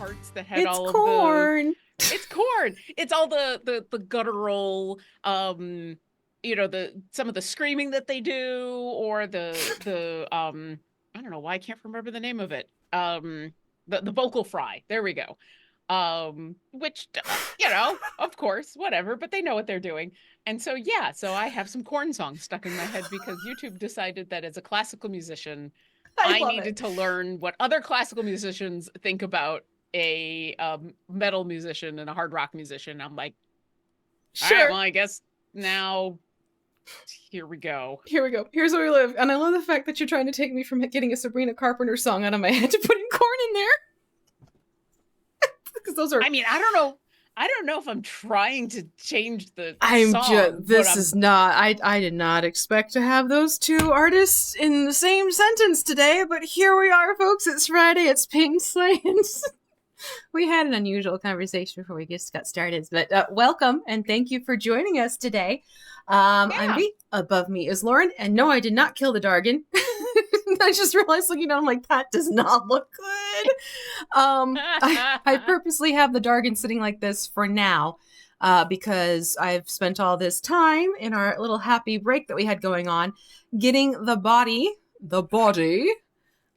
parts that had It's all of the corn. it's corn. It's all the guttural some of the screaming that they do, or the I don't know why I can't remember the name of it. The vocal fry. There we go. Which of course, whatever, but they know what they're doing. And so yeah, so I have some corn songs stuck in my head because YouTube decided that as a classical musician, I I love it. needed to learn what other classical musicians think about a metal musician and a hard rock musician. I'm like, all right, Sure. well, I guess now here we go. Here we go. Here's where we live. And I love the fact that you're trying to take me from getting a Sabrina Carpenter song out of my head to putting corn in there. Because those are. I mean, I don't know if I'm trying to change the I'm just. song, but This is not. I did not expect to have those two artists in the same sentence today, but here we are, folks. It's Friday. It's Paint Science. We had an unusual conversation before we just got started, but welcome and thank you for joining us today. I'm yeah. V. Above me is Lauren, and no, I did not kill the Dargan. I just realized, I'm like, that does not look good. I purposely have the Dargan sitting like this for now, because I've spent all this time in our little happy break that we had going on, getting the body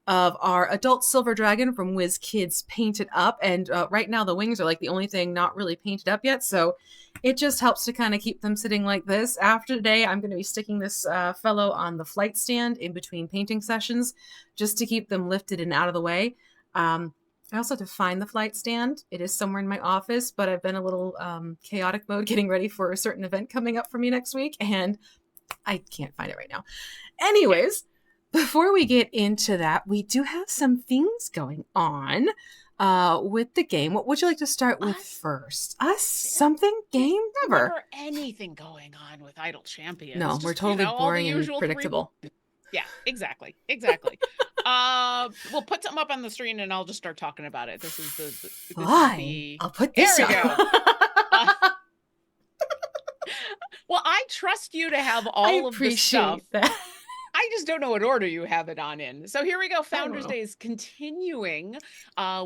of our adult silver dragon from Whiz Kids painted up. And right now the wings are like the only thing not really painted up yet. So it just helps to kind of keep them sitting like this. After today, I'm going to be sticking this fellow on the flight stand in between painting sessions just to keep them lifted and out of the way. I also have to find the flight stand. It is somewhere in my office, but I've been a little chaotic mode getting ready for a certain event coming up for me next week. And I can't find it right now. Anyways, before we get into that, we do have some things going on with the game. What would you like to start with first? Something game? Never anything going on with Idle Champions. No, we're totally boring and predictable. Yeah, exactly. We'll put something up on the screen and I'll just start talking about it. This is Fine. I'll put this There we go. Well, I trust you to have all of the stuff. That. I just don't know what order you have it on in. So here we go. Founders Day is continuing.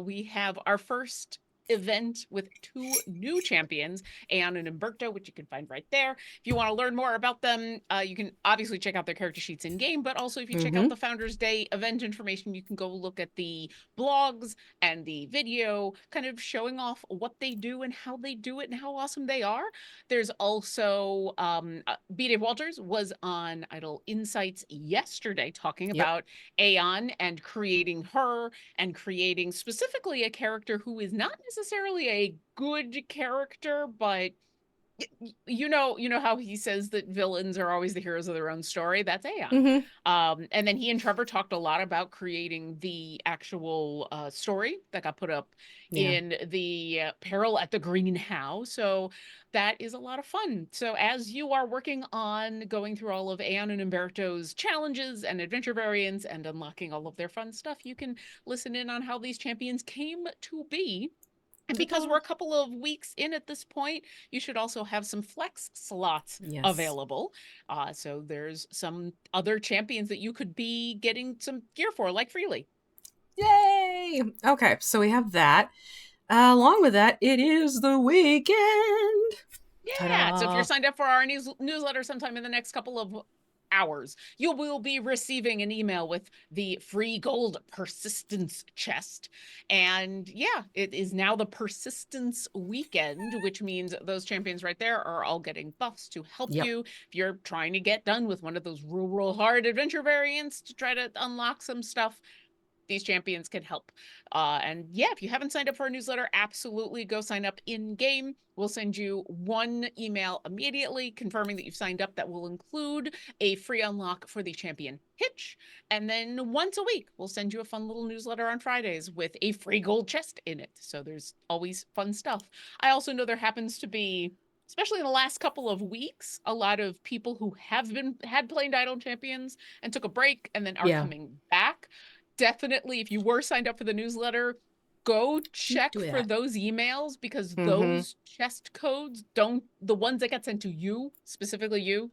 We have our first event with two new champions, Aeon and Umberto, which you can find right there. If you want to learn more about them, you can obviously check out their character sheets in game, but also if you check out the Founders Day event information, you can go look at the blogs and the video kind of showing off what they do and how they do it and how awesome they are. There's also B. Dave Walters was on Idle Insights yesterday talking about Aeon and creating her and creating specifically a character who is not necessarily a good character, but you know how he says that villains are always the heroes of their own story. That's Aeon. And then he and Trevor talked a lot about creating the actual story that got put up in the Peril at the Greenhouse. So that is a lot of fun. So as you are working on going through all of Aeon and Umberto's challenges and adventure variants and unlocking all of their fun stuff, you can listen in on how these champions came to be. And because we're a couple of weeks in at this point, you should also have some flex slots available. So there's some other champions that you could be getting some gear for, like freely. Yay! Okay, so we have that. Along with that, it is the weekend. Yeah, Ta-da. So if you're signed up for our newsletter sometime in the next couple of hours, you will be receiving an email with the free gold persistence chest. And yeah, it is now the persistence weekend, which means those champions right there are all getting buffs to help you if you're trying to get done with one of those real hard adventure variants to try to unlock some stuff. These champions can help. And yeah, if you haven't signed up for our newsletter, absolutely go sign up in game. We'll send you one email immediately confirming that you've signed up that will include a free unlock for the champion hitch. And then once a week, we'll send you a fun little newsletter on Fridays with a free gold chest in it. So there's always fun stuff. I also know there happens to be, especially in the last couple of weeks, a lot of people who had played Idle Champions and took a break and then are coming back. Definitely, if you were signed up for the newsletter, go check for those emails, because those chest codes the ones that get sent to you, specifically you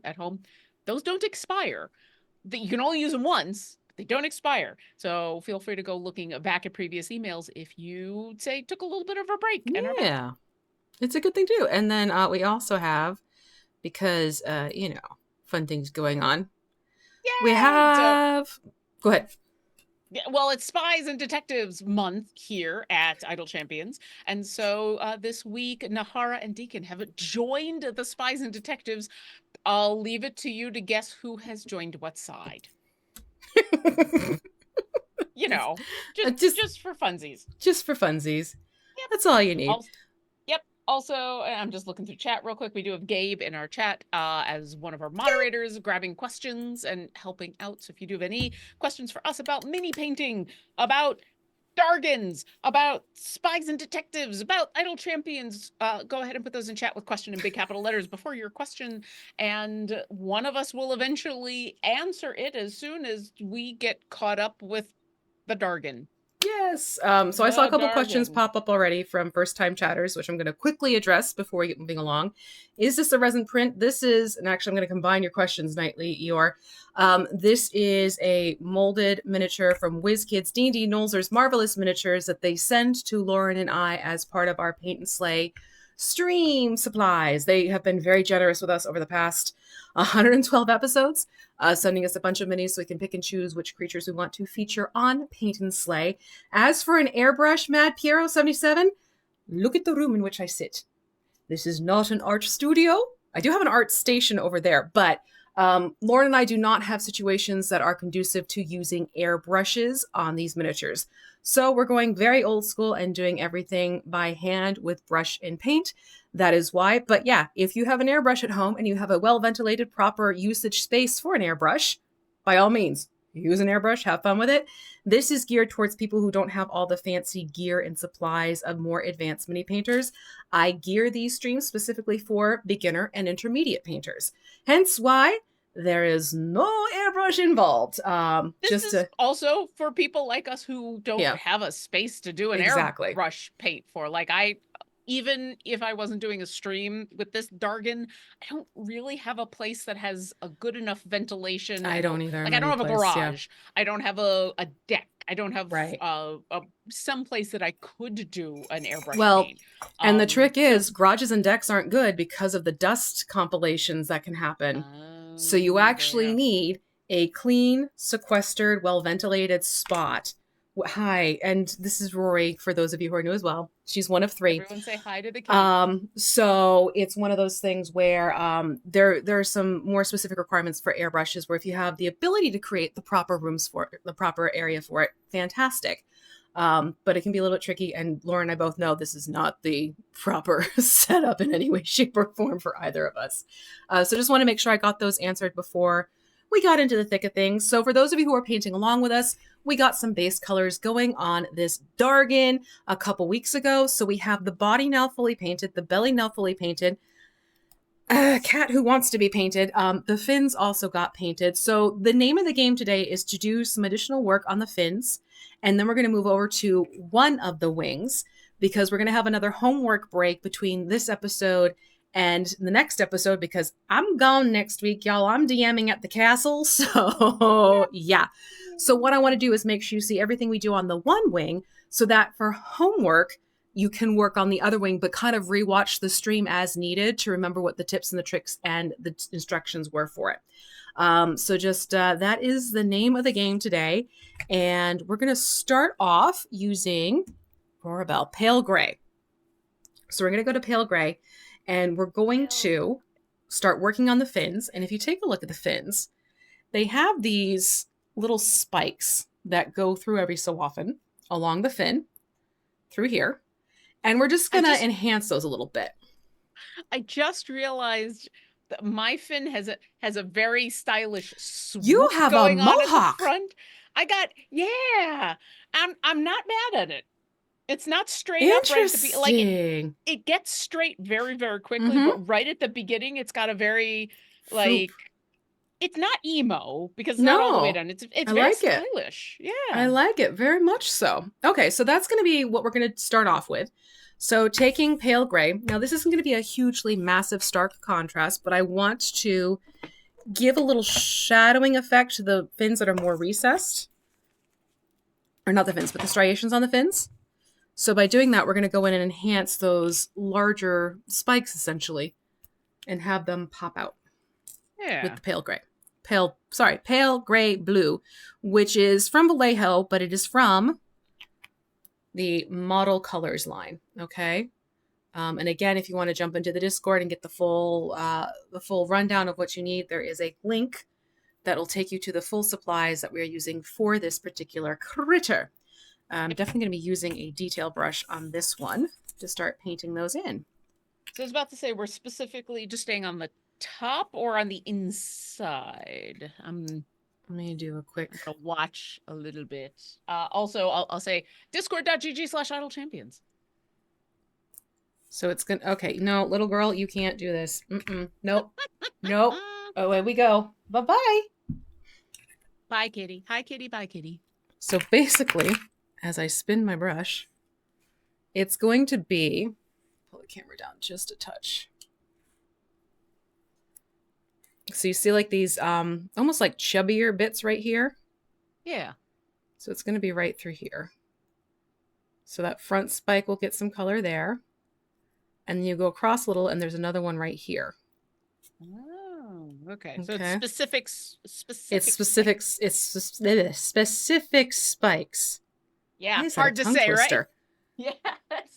at home, those don't expire. You can only use them once. They don't expire. So feel free to go looking back at previous emails if you, say, took a little bit of a break and are back. Yeah. It's a good thing too. And then we also have, because, fun things going on. We Yay! have... Go ahead. Well, it's Spies and Detectives Month here at Idle Champions. And so this week, Nahara and Deacon have joined the Spies and Detectives. I'll leave it to you to guess who has joined what side. Just for funsies. Just for funsies. Yep. That's all you need. Also, I'm just looking through chat real quick. We do have Gabe in our chat as one of our moderators, grabbing questions and helping out. So if you do have any questions for us about mini painting, about Dargans, about Spies and Detectives, about Idle Champions, go ahead and put those in chat with question in big capital letters before your question. And one of us will eventually answer it as soon as we get caught up with the Dargan. Yes. So I saw a couple questions pop up already from first-time chatters, which I'm going to quickly address before we get moving along. Is this a resin print? This is, and actually I'm going to combine your questions, Knightley, Eeyore. This is a molded miniature from WizKids D&D Nolzur's Marvelous Miniatures that they send to Lauren and I as part of our Paint and Slay stream supplies. They have been very generous with us over the past 112 episodes, sending us a bunch of minis so we can pick and choose which creatures we want to feature on Paint and Slay. As for an airbrush, Mad Piero 77, look at the room in which I sit. This is not an art studio. I do have an art station over there, but Lauren and I do not have situations that are conducive to using airbrushes on these miniatures. So we're going very old school and doing everything by hand with brush and paint. That is why. But yeah, if you have an airbrush at home and you have a well-ventilated, proper usage space for an airbrush, by all means, use an airbrush, have fun with it. This is geared towards people who don't have all the fancy gear and supplies of more advanced mini painters. I gear these streams specifically for beginner and intermediate painters. Hence why there is no airbrush involved. This is also for people like us who don't have a space to do an airbrush paint for. Like even if I wasn't doing a stream with this Dargan, I don't really have a place that has a good enough ventilation. I don't either. Like I don't have a garage. I don't have a deck. I don't have some place that I could do an airbrush paint. And the trick is garages and decks aren't good because of the dust compilations that can happen. So you actually need a clean, sequestered, well-ventilated spot. Hi, and this is Rory, for those of you who are new as well. She's one of 3. Everyone say hi to the kid. So it's one of those things where there are some more specific requirements for airbrushes where if you have the ability to create the proper rooms for it, the proper area for it, fantastic. But it can be a little bit tricky, and Laura and I both know this is not the proper setup in any way, shape, or form for either of us. So just want to make sure I got those answered before we got into the thick of things. So for those of you who are painting along with us, we got some base colors going on this Dargan a couple weeks ago. So we have the body now fully painted, the belly now fully painted, cat who wants to be painted. The fins also got painted. So the name of the game today is to do some additional work on the fins. And then we're going to move over to one of the wings because we're going to have another homework break between this episode and the next episode because I'm gone next week, y'all. I'm DMing at the castle. So yeah. So what I want to do is make sure you see everything we do on the one wing so that for homework, you can work on the other wing, but kind of rewatch the stream as needed to remember what the tips and the tricks and the instructions were for it. So just that is the name of the game today. And we're going to start off using Rorabelle, Pale Gray. So we're going to go to Pale Gray and we're going to start working on the fins. And if you take a look at the fins, they have these little spikes that go through every so often along the fin through here. And we're just going to enhance those a little bit. I just realized that my fin has a very stylish swoop you have going a mohawk on at the front. I got, I'm not mad at it. It's not straight up right at the like it gets straight very, very quickly, but right at the beginning, it's got a very like it's not emo because it's not all the way done. It's very stylish. Yeah. I like it very much so. Okay, so that's going to be what we're going to start off with. So taking Pale Gray. Now this isn't going to be a hugely massive stark contrast, but I want to give a little shadowing effect to the fins that are more recessed. or not the fins, but the striations on the fins. So by doing that, we're going to go in and enhance those larger spikes essentially and have them pop out with Yeah. the pale gray blue, which is from Vallejo, but it is from the Model Colors line. Okay. And again, if you want to jump into the Discord and get the full rundown of what you need, there is a link that will take you to the full supplies that we are using for this particular critter. I'm definitely going to be using a detail brush on this one to start painting those in. So I was about to say, we're specifically just staying on the top or on the inside. Let me do a quick. I'm gonna watch a little bit. Also, I'll say discord.gg/idlechampions. So it's gonna. Okay, no, little girl, you can't do this. Nope. Nope. Away we go. Bye bye. Bye, kitty. Hi, kitty. Bye, kitty. So basically, as I spin my brush, it's going to be. Pull the camera down just a touch. So you see like these almost like chubbier bits right here? Yeah. So it's going to be right through here. So that front spike will get some color there. And then you go across a little and there's another one right here. Oh, okay. So it's specific spikes. Yeah, hard to say, right? Yeah,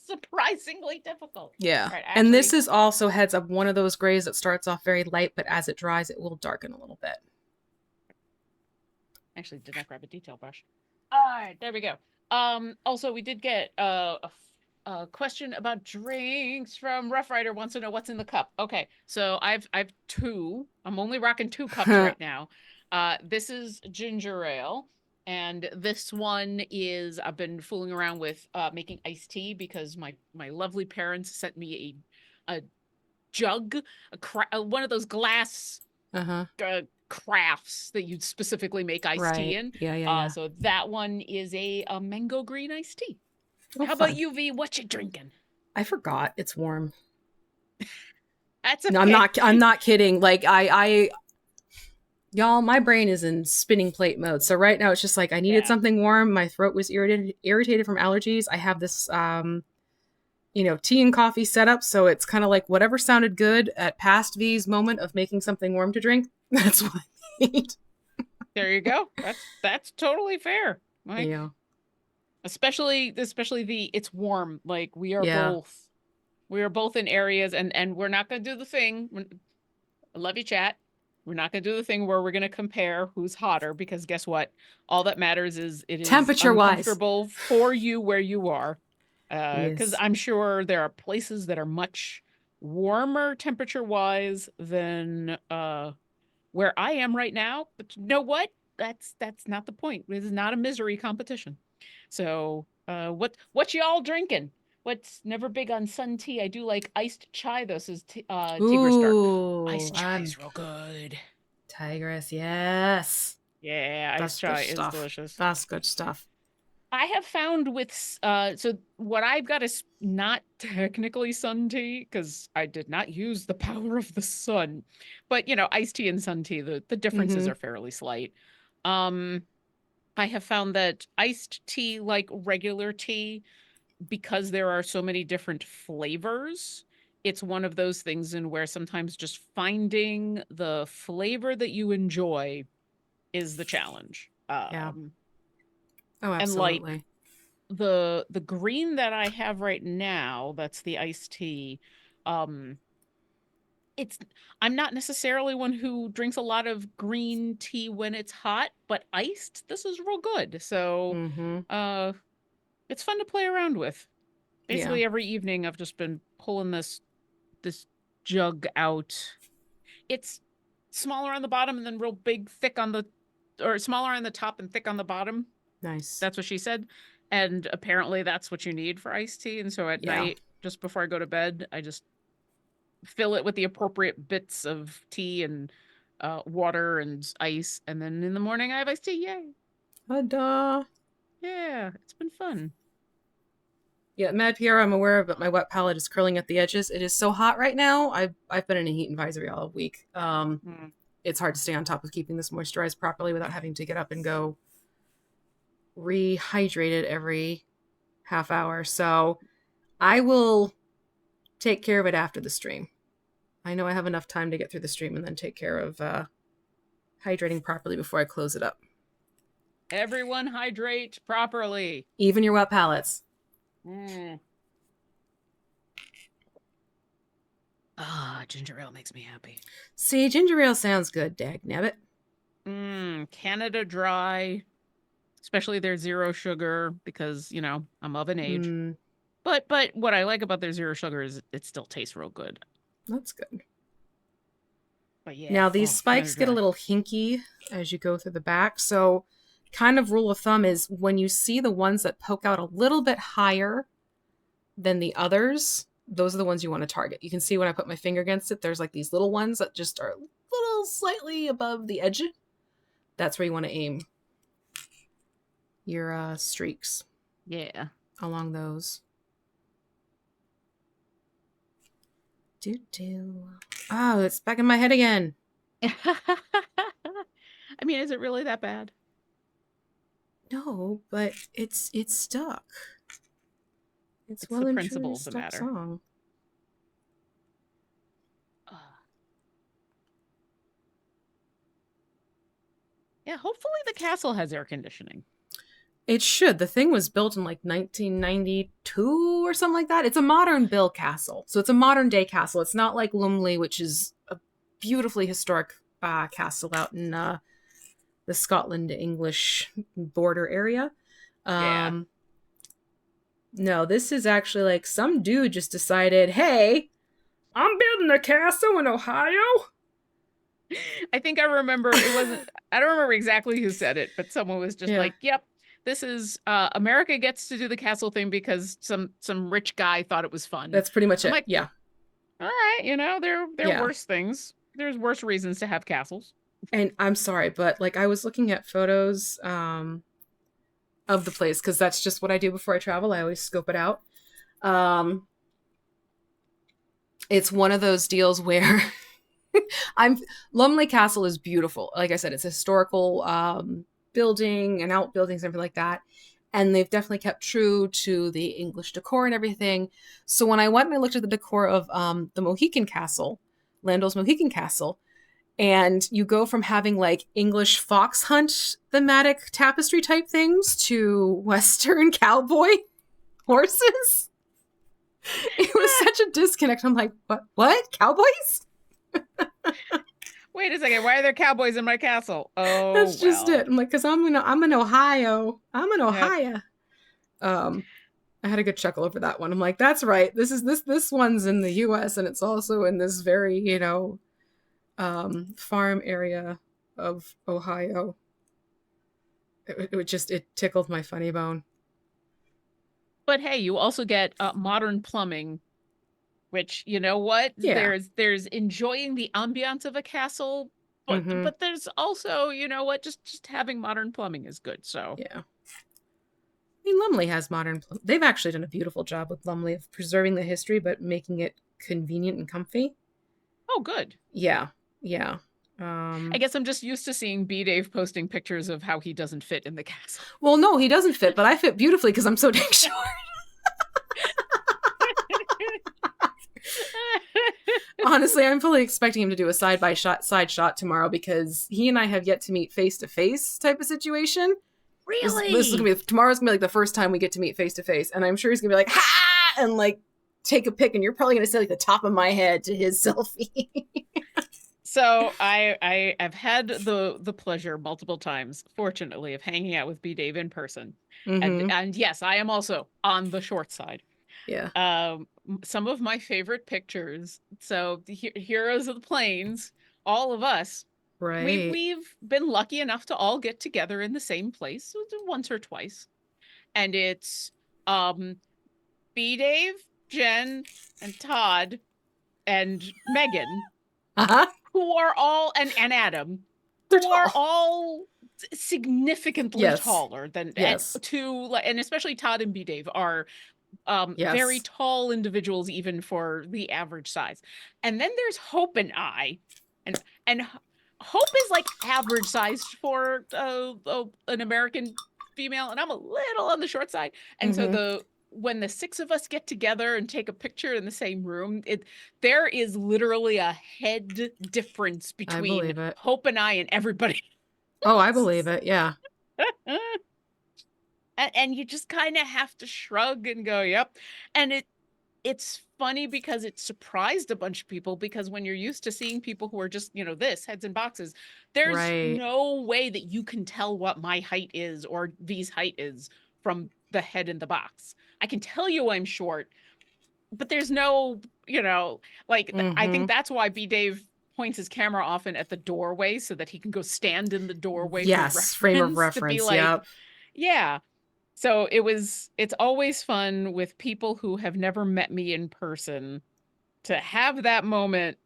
surprisingly difficult. Yeah. Right, actually, and this is also, heads up, one of those grays that starts off very light, but as it dries, it will darken a little bit. Actually, did not grab a detail brush. All right, there we go. Also, we did get a question about drinks from Rough Rider. Wants to know what's in the cup. Okay, so I've two. I'm only rocking 2 cups right now. This is ginger ale. And this one is, I've been fooling around with making iced tea because my lovely parents sent me a jug, one of those glass crafts that you'd specifically make iced tea in. Yeah. So that one is a mango green iced tea. Oh, how about you, V? What you drinking? I forgot. It's warm. That's okay. No, I'm not kidding. Like y'all, my brain is in spinning plate mode. So right now it's just like I needed something warm. My throat was irritated from allergies. I have this tea and coffee setup, so it's kind of like whatever sounded good at past V's moment of making something warm to drink. That's what I need. There you go. That's totally fair. Like, yeah. Especially it's warm. Like we are both in areas and we're not going to do the thing. I love you, chat. We're not going to do the thing where we're going to compare who's hotter because guess what? All that matters is it is uncomfortable for you where you are. Because I'm sure there are places that are much warmer temperature-wise than where I am right now. But you know what? That's not the point. This is not a misery competition. So what y'all drinking? What's never big on sun tea? I do like iced chai. This is Tigress Dark. Iced chai is real good. Tigress, yes. Yeah, iced chai is delicious. That's good stuff. I have found with so what I've got is not technically sun tea because I did not use the power of the sun, but iced tea and sun tea, the differences are fairly slight. I have found that iced tea, like regular tea, because there are so many different flavors, it's one of those things in where sometimes just finding the flavor that you enjoy is the challenge. Yeah. Oh, absolutely. And like the green that I have right now, that's the iced tea. I'm not necessarily one who drinks a lot of green tea when it's hot, but iced, this is real good. So it's fun to play around with. Basically every evening I've just been pulling this jug out. It's smaller on the bottom and then real big, thick or smaller on the top and thick on the bottom. Nice. That's what she said. And apparently that's what you need for iced tea. And so at night, just before I go to bed, I just fill it with the appropriate bits of tea and water and ice. And then in the morning I have iced tea. Yay. Ta-da. Yeah, it's been fun. Yeah, Mad PR I'm aware of, but my wet palette is curling at the edges. It is so hot right now. I've been in a heat advisory all week. It's hard to stay on top of keeping this moisturized properly without having to get up and go rehydrated every half hour. So I will take care of it after the stream. I know I have enough time to get through the stream and then take care of hydrating properly before I close it up. Everyone hydrate properly. Even your wet palates. Ginger ale makes me happy. See, ginger ale sounds good, dagnabbit. Canada Dry, especially their zero sugar, because, you know, I'm of an age. But what I like about their zero sugar is it still tastes real good. That's good. But yeah. Now, these spikes get a little hinky as you go through the back. So, kind of rule of thumb is when you see the ones that poke out a little bit higher than the others, those are the ones you want to target. You can see when I put my finger against it, there's like these little ones that just are a little slightly above the edge. That's where you want to aim your streaks. Yeah. Along those. Oh, it's back in my head again. I mean, is it really that bad? No, but it's stuck. It's well the and principle truly of the stuck matter. song. Yeah, hopefully the castle has air conditioning. It should. The thing was built in like 1992 or something like that. It's a modern built castle. So it's a modern day castle. It's not like Lumley, which is a beautifully historic castle out in the Scotland-English border area. Yeah. No, this is actually like some dude just decided, hey, I'm building a castle in Ohio. I think I remember it wasn't, I don't remember exactly who said it, but someone was just like, yep, this is America gets to do the castle thing because some rich guy thought it was fun. That's pretty much it. Like, yeah. All right, you know, there are worse things. There's worse reasons to have castles. And I'm sorry, but like I was looking at photos of the place because that's just what I do before I travel. I always scope it out. It's one of those deals where Lumley Castle is beautiful. Like I said, it's a historical building and outbuildings and everything like that. And they've definitely kept true to the English decor and everything. So when I went and I looked at the decor of the Mohican Castle, Landau's Mohican Castle, and you go from having like English fox hunt thematic tapestry type things to Western cowboy horses. It was such a disconnect. I'm like, what? Cowboys? Wait a second. Why are there cowboys in my castle? Oh, that's just it. I'm like, because I'm in Ohio. I'm in Ohio. Yep. I had a good chuckle over that one. I'm like, that's right. This one's in the U.S. and it's also in this very, farm area of Ohio. It tickled my funny bone. But hey, you also get modern plumbing, which, you know what? Yeah. There's enjoying the ambiance of a castle, but there's also, you know what? Just having modern plumbing is good. So yeah. I mean, Lumley has modern plumbing. They've actually done a beautiful job with Lumley of preserving the history, but making it convenient and comfy. Oh, good. Yeah. I guess I'm just used to seeing B. Dave posting pictures of how he doesn't fit in the castle. Well, no, he doesn't fit, but I fit beautifully because I'm so dang short. Honestly, I'm fully expecting him to do a side shot tomorrow because he and I have yet to meet face to face type of situation. Really? This is gonna be tomorrow's gonna be like the first time we get to meet face to face, and I'm sure he's gonna be like, ha, and like take a pic, and you're probably gonna say like the top of my head to his selfie. So I have had the pleasure multiple times, fortunately, of hanging out with B. Dave in person, and yes, I am also on the short side. Yeah. Some of my favorite pictures. So the Heroes of the Plains, all of us. Right. We've been lucky enough to all get together in the same place once or twice, and it's B. Dave, Jen, and Todd, and Megan. Who are all and Adam, are all significantly taller than and especially Todd and B. Dave are very tall individuals even for the average size. And then there's Hope and I, and Hope is like average sized for an American female and I'm a little on the short side. And so Mm-hmm. when the six of us get together and take a picture in the same room, there is literally a head difference I between believe it. Hope and I and everybody Oh, I believe else. it. Yeah. And you just kind of have to shrug and go, yep. And it's funny because it surprised a bunch of people, because when you're used to seeing people who are just, this heads in boxes, there's Right. no way that you can tell what my height is or V's height is from the head in the box. I can tell you I'm short, but there's no, I think Mm-hmm. that's why B Dave points his camera often at the doorway so that he can go stand in the doorway for Yes. Frame of reference to be reference. like, Yep. yeah. So it's always fun with people who have never met me in person to have that moment,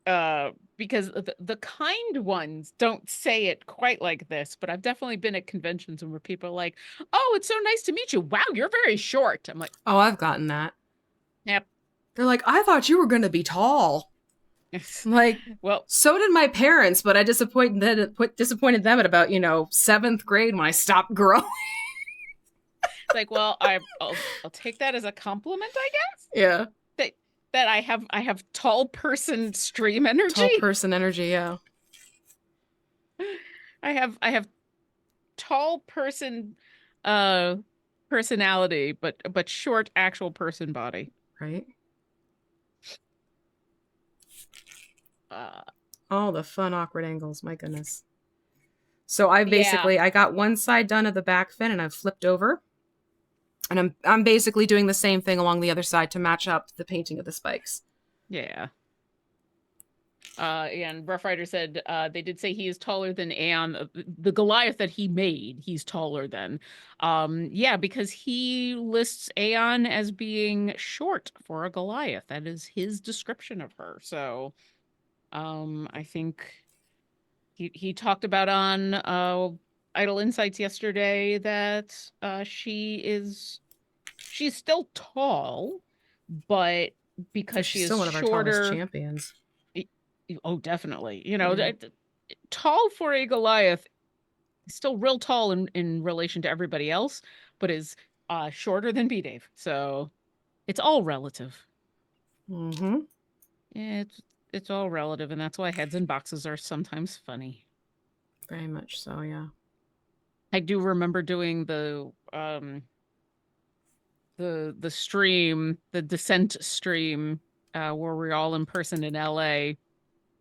because the kind ones don't say it quite like this, but I've definitely been at conventions where people are like, "Oh, it's so nice to meet you. Wow, you're very short." I'm like, Oh, I've gotten that. "Yep." They're like, I thought you were going to be tall. I'm like, Well, so did my parents, but I disappointed them at about, seventh grade when I stopped growing. it's like, well, I'll take that as a compliment, I guess. Yeah. That I have tall person stream Tall energy. person energy. Yeah. I have tall person uh personality, but short actual person body. Right. Uh All the fun, awkward angles. My goodness. So yeah. I got one side done of the back fin and I've flipped over. And I'm basically doing the same thing along the other side to match up the painting of the spikes. Yeah. And Rough Rider said they did say he is taller than Aeon. The Goliath that he made, he's taller than. Yeah, because he lists Aeon as being short for a Goliath. That is his description of her. So I think he talked about on Idle Insights yesterday that she's still tall, but Oh, because she she's is still one of our tallest shorter. champions. Oh, definitely. Yeah. Tall for a Goliath, still real tall in relation to everybody else, but is shorter than B Dave. So it's all relative. Mm-hmm. Yeah, it's all relative, and that's why heads in boxes are sometimes funny. Very much so, yeah. I do remember doing the stream, the Descent stream, where we're all in person in LA.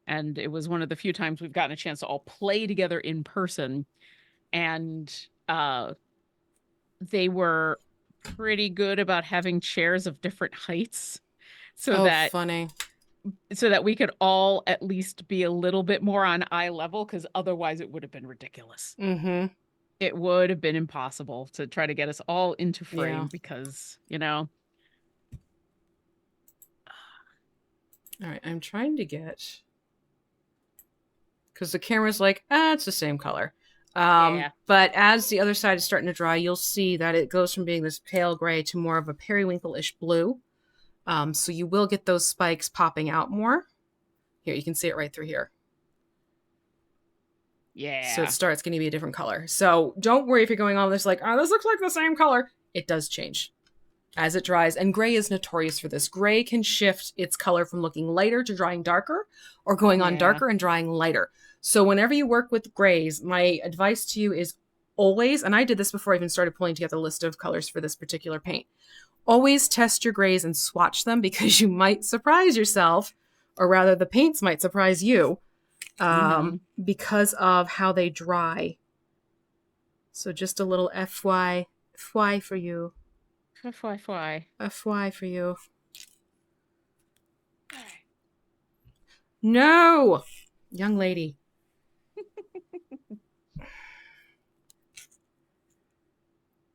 And it was one of the few times we've gotten a chance to all play together in person. And they were pretty good about having chairs of different heights so Oh, that funny. we could all at least be a little bit more on eye level, because otherwise it would have been ridiculous. Mm-hmm. It would have been impossible to try to get us all into Yeah. frame because, All right, I'm trying to get because the camera's like, it's the same color. yeah. But as the other side is starting to dry, you'll see that it goes from being this pale gray to more of a periwinkle-ish blue. So you will get those spikes popping out more. Here, you can see it right through here. So it Yeah. starts going to be a different color. So don't worry if you're going on this like, oh, this looks like the same color. It does change as it dries. And gray is notorious for this. Gray can shift its color from looking lighter to drying darker, or going on Yeah. darker and drying lighter. So whenever you work with grays, my advice to you is always, and I did this before I even started pulling together a list of colors for this particular paint, always test your grays and swatch them, because you might surprise yourself, or rather the paints might surprise you, Mm-hmm. because of how they dry. So just a little FY for you. FYI. FY for you. No! Young lady.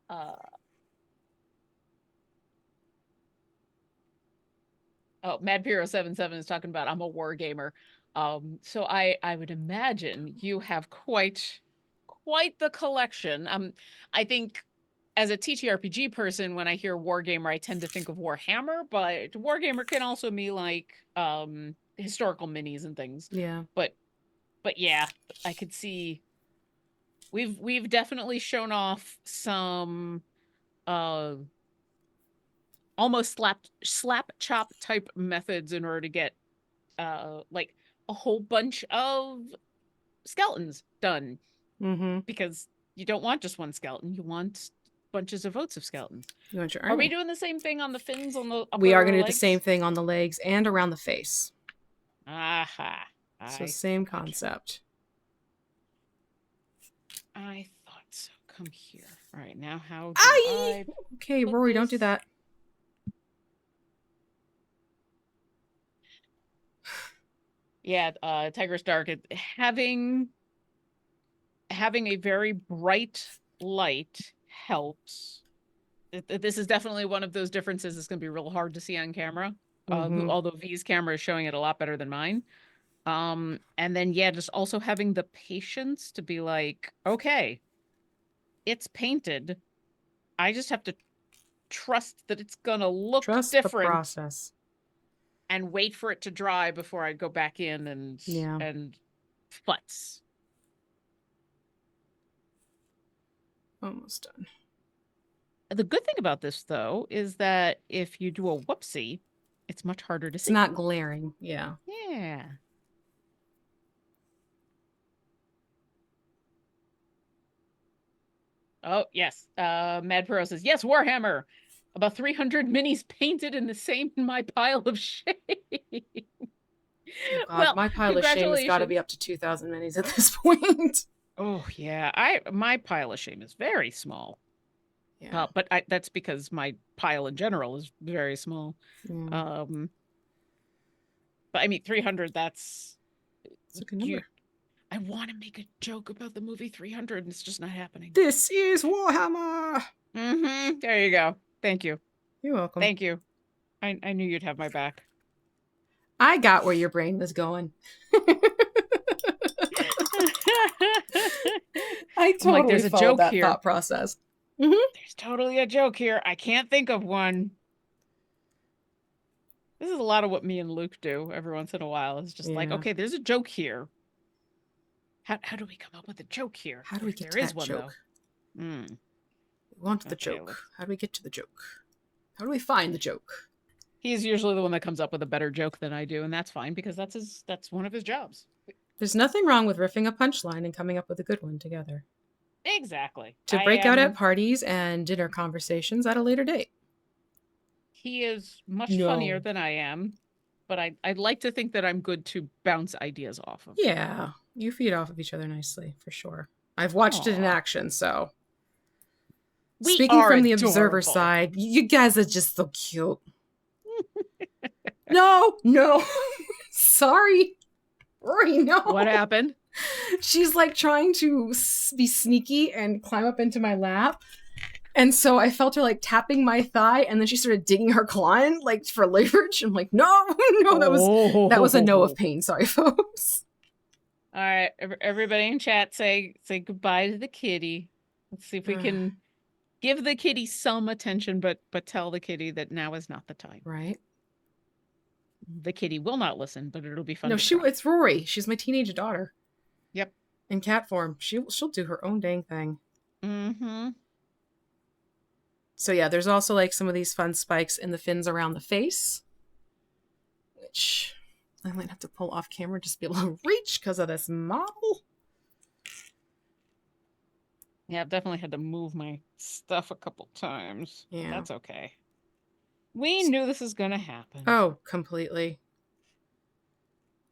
Uh, oh, MadPiro77 is talking about I'm a war gamer. So I would imagine you have quite the collection. I think as a TTRPG person, when I hear wargamer, I tend to think of Warhammer, but wargamer can also be like historical minis and things. Yeah. But yeah, I could see We've definitely shown off some uh almost slap chop type methods in order to get like a whole bunch of skeletons done, Mm-hmm. because you don't want just one skeleton, you want bunches of votes of skeletons. You want your Are we army? doing the same thing on the fins on the We are upper going to do the same legs? thing on the legs and around the face. Aha. So I same thought concept. I thought so. Come here. All right, now how do Aye! I Okay, put Rory, don't do this? that. Yeah, Tiger's Dark. Having a very bright light helps. This is definitely one of those differences that's going to be real hard to see on camera. Mm-hmm. Although V's camera is showing it a lot better than mine. And then yeah, just also having the patience to be like, okay, it's painted. I just have to trust that it's gonna look Trust the different process. and wait for it to dry before I go back in Yeah. and futz. Almost done. The good thing about this though is that if you do a whoopsie, it's much harder to It's see. not glaring. Yeah. Yeah. Oh, yes. Mad Pro says, yes, Warhammer. About 300 minis painted in the same in my pile of shame. Oh God, Well, my pile of shame has got to congratulations. be up to 2,000 minis at this point. Oh, yeah. My pile of shame is very small. Yeah. But that's because my pile in general is very small. Yeah. Um, but I mean, 300, that's It's a good you. number. I want to make a joke about the movie 300, and it's just not happening. This is Warhammer. Mm-hmm. There you go. Thank you. You're welcome. Thank you. I knew you'd have my back. I got where your brain was going. I totally like, there's a followed joke that here. thought process. There's totally a joke here. I can't think of one. This is a lot of what me and Luke do every once in a while. It's just like, Yeah. okay, there's a joke here. How do we come up with a joke here? How do we get There to is that one, joke? though. Mm. We want the Okay, joke. How do we get to the joke? How do we find the joke? He's usually the one that comes up with a better joke than I do, and that's fine because that's one of his jobs. There's nothing wrong with riffing a punchline and coming up with a good one together. Exactly. To break out at parties and dinner conversations at a later date. He is much funnier than I am, but I'd like to think that I'm good to bounce ideas off of. Yeah, you feed off of each other nicely, for sure. I've watched it in action, so. Speaking from the observer side, you guys are just so cute. No. Sorry. Rory, no. What happened? She's like trying to be sneaky and climb up into my lap. And so I felt her like tapping my thigh, and then she started digging her claw in, like for leverage. I'm like, no, that was a no of pain. Sorry, folks. All right, everybody in chat, say goodbye to the kitty. Let's see if we can give the kitty some attention, but tell the kitty that now is not the time. Right. The kitty will not listen, but it'll be fun. No, it's Rory. She's my teenage daughter. Yep. In cat form. She'll do her own dang thing. Mm-hmm. So yeah, there's also like some of these fun spikes in the fins around the face, which I might have to pull off camera just to be able to reach because of this model. Yeah, I've definitely had to move my stuff a couple times. Yeah. That's okay. We knew this was going to happen. Oh, completely.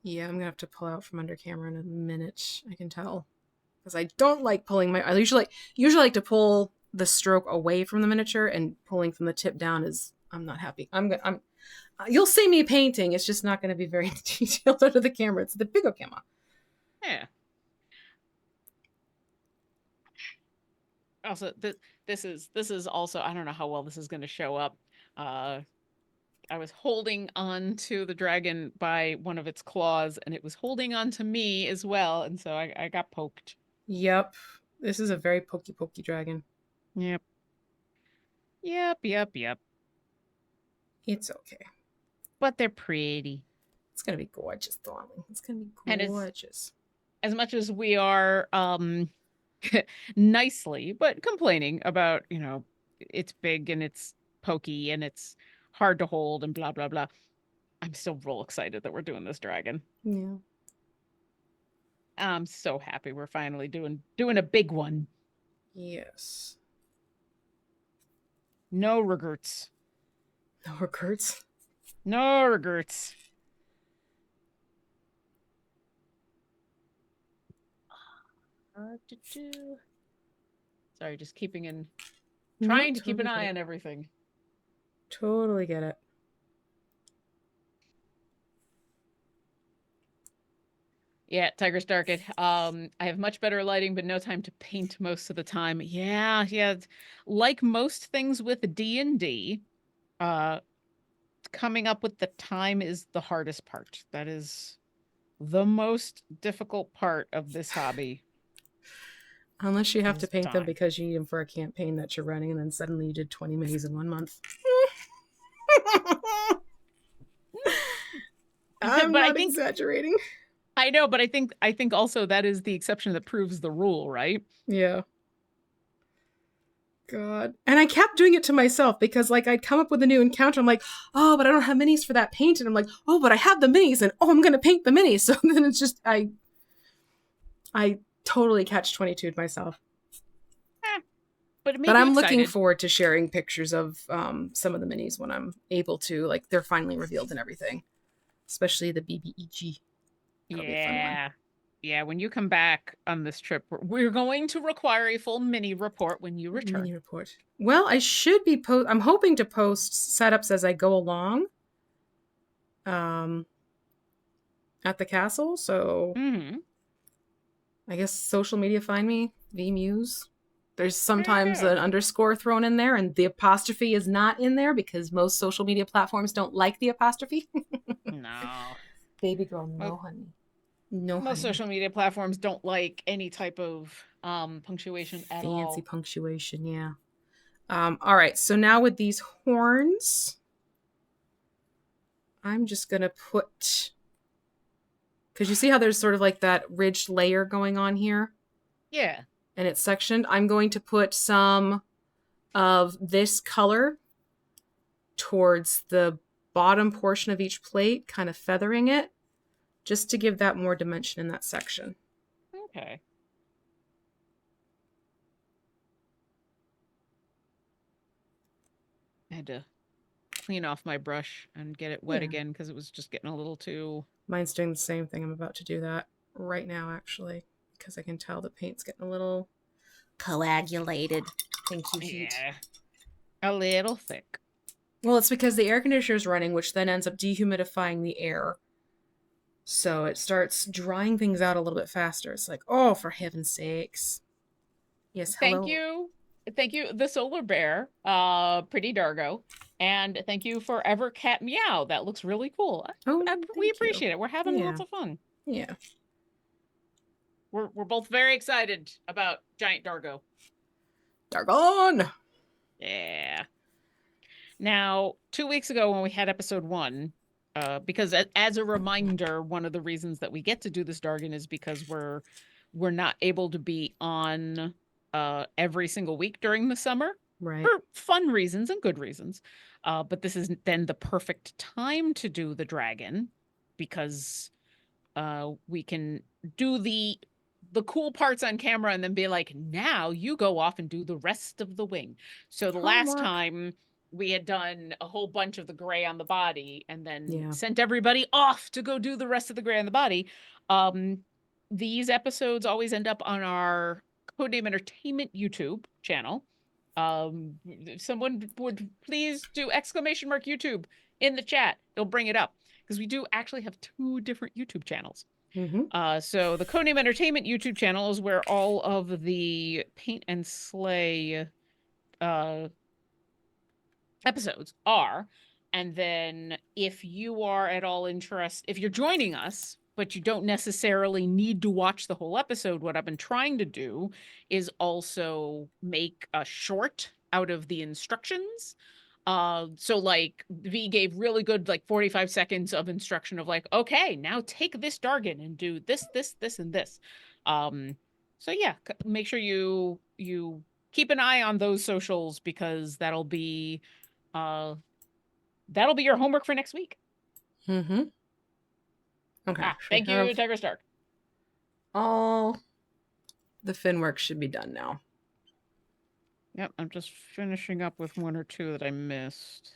Yeah, I'm going to have to pull out from under camera in a minute, I can tell. Because I don't like pulling I usually like to pull the stroke away from the miniature, and pulling from the tip down is, I'm not happy. You'll see me painting. It's just not going to be very detailed under the camera. It's the bigger camera. Yeah. Also, this is also, I don't know how well this is going to show up. I was holding on to the dragon by one of its claws, and it was holding on to me as well, and so I got poked. Yep. This is a very pokey dragon. Yep. It's okay. But they're pretty. It's going to be gorgeous, darling. It's going to be gorgeous. As much as we are nicely, but complaining about, it's big and it's pokey and it's hard to hold and blah, blah, blah. I'm still real excited that we're doing this dragon. Yeah. I'm so happy we're finally doing a big one. Yes. No regrets. No regrets. No regrets. Sorry, just trying to keep an eye on everything. Totally get it. Yeah, Tiger's Dark. I have much better lighting, but no time to paint most of the time. Yeah. Like most things with D&D, coming up with the time is the hardest part. That is the most difficult part of this hobby. Unless you have to paint them time. because you need them for a campaign that you're running, and then suddenly you did 20 minis in 1 month. I'm not exaggerating. I know, but I think also that is the exception that proves the rule, right? Yeah. God. And I kept doing it to myself because, like, I'd come up with a new encounter. I'm like, oh, but I don't have minis for that paint. And I'm like, oh, but I have the minis, and oh, I'm going to paint the minis. So then it's just, I totally catch 22'd myself. But I'm looking forward to sharing pictures of some of the minis when I'm able to. Like, they're finally revealed and everything. Especially the BBEG. That'll be a fun one. Yeah, when you come back on this trip, we're going to require a full mini report when you return. Mini report. Well, I should be I'm hoping to post setups as I go along. At the castle, so I guess social media find me, VMuse. There's sometimes an underscore thrown in there, and the apostrophe is not in there because most social media platforms don't like the apostrophe. No. Baby girl, no honey. No, most social media platforms don't like any type of punctuation at all. Fancy punctuation, yeah. All right, so now with these horns, I'm just gonna put, because you see how there's sort of like that ridged layer going on here? Yeah. And it's sectioned. I'm going to put some of this color towards the bottom portion of each plate, kind of feathering it, just to give that more dimension in that section. Okay. I had to clean off my brush and get it wet again because it was just getting a little too... Mine's doing the same thing. I'm about to do that right now, actually, because I can tell the paint's getting a little coagulated. Thank you, heat. Yeah. A little thick. Well, it's because the air conditioner is running, which then ends up dehumidifying the air. So it starts drying things out a little bit faster. It's like, oh, for heaven's sakes. Yes, hello. Thank you. Thank you, the Solar Bear, Pretty Dargo. And thank you for Evercat Meow. That looks really cool. We appreciate it. We're having lots of fun. Yeah. We're both very excited about Giant Dargo. Dargon! Yeah. Now, 2 weeks ago when we had episode 1, because as a reminder, one of the reasons that we get to do this Dargon is because we're not able to be on every single week during the summer. Right. For fun reasons and good reasons. But this is then the perfect time to do the dragon because we can do the cool parts on camera and then be like, now you go off and do the rest of the wing. So the last time we had done a whole bunch of the gray on the body and then sent everybody off to go do the rest of the gray on the body. These episodes always end up on our Codename Entertainment YouTube channel. If someone would please do ! YouTube in the chat, they'll bring it up because we do actually have 2 different YouTube channels. So the Codename Entertainment YouTube channel is where all of the Paint and Slay episodes are. And then if you are at all interested, if you're joining us, but you don't necessarily need to watch the whole episode, what I've been trying to do is also make a short out of the instructions. So like V gave really good, like 45 seconds of instruction of like, okay, now take this Dargon and do this, this, this, and this. So yeah, make sure you keep an eye on those socials because uh that'll be your homework for next week. Mm-hmm. Okay. Should Thank we you, have Tiger Stark. all the fin work should be done now. Yep, I'm just finishing up with one or two that I missed.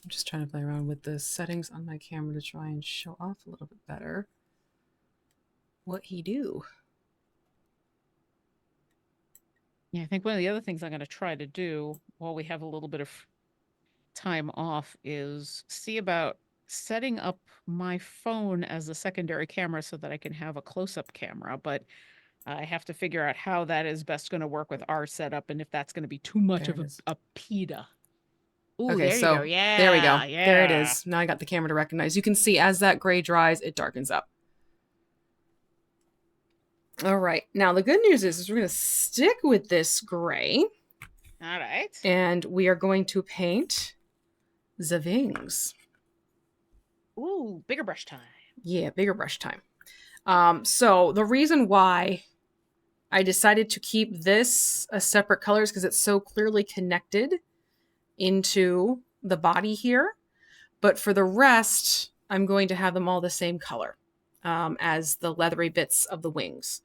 I'm just trying to play around with the settings on my camera to try and show off a little bit better what he do. Yeah, I think one of the other things I'm going to try to do while we have a little bit of time off is see about setting up my phone as a secondary camera so that I can have a close-up camera, but I have to figure out how that is best going to work with our setup and if that's going to be too much There of it is. a PETA. Ooh, Okay, there you go. so there we go. Yeah, There it yeah. is. Now I got the camera to recognize. You can see as that gray dries, it darkens up. All right. Now the good news is we're going to stick with this gray. All right. And we are going to paint the wings. Ooh, bigger brush time. Yeah, bigger brush time. So the reason why I decided to keep this a separate color is because it's so clearly connected into the body here. But for the rest, I'm going to have them all the same color as the leathery bits of the wings.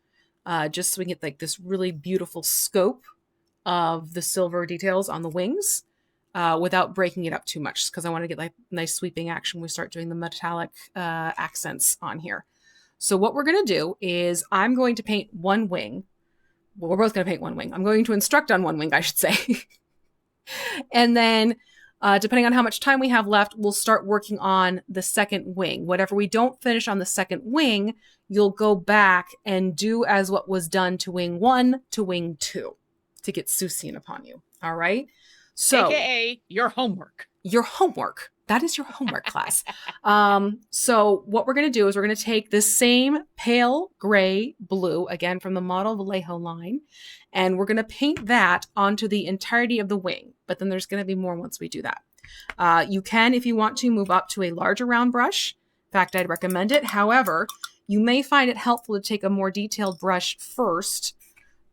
Just so we get like this really beautiful scope of the silver details on the wings without breaking it up too much, because I want to get like nice sweeping action when we start doing the metallic accents on here. So what we're going to do is I'm going to paint one wing. Well, we're both going to paint one wing. I'm going to instruct on one wing, I should say. And then depending on how much time we have left, we'll start working on the second wing. Whatever we don't finish on the second wing, you'll go back and do as what was done to wing 1 to wing 2 to get Susian upon you. All right? So, AKA your homework. Your homework. That is your homework class. So what we're going to do is we're going to take this same pale gray blue, again from the Model Vallejo line, and we're going to paint that onto the entirety of the wing. But then there's going to be more once we do that. You can, if you want to, move up to a larger round brush. In fact, I'd recommend it. However, you may find it helpful to take a more detailed brush first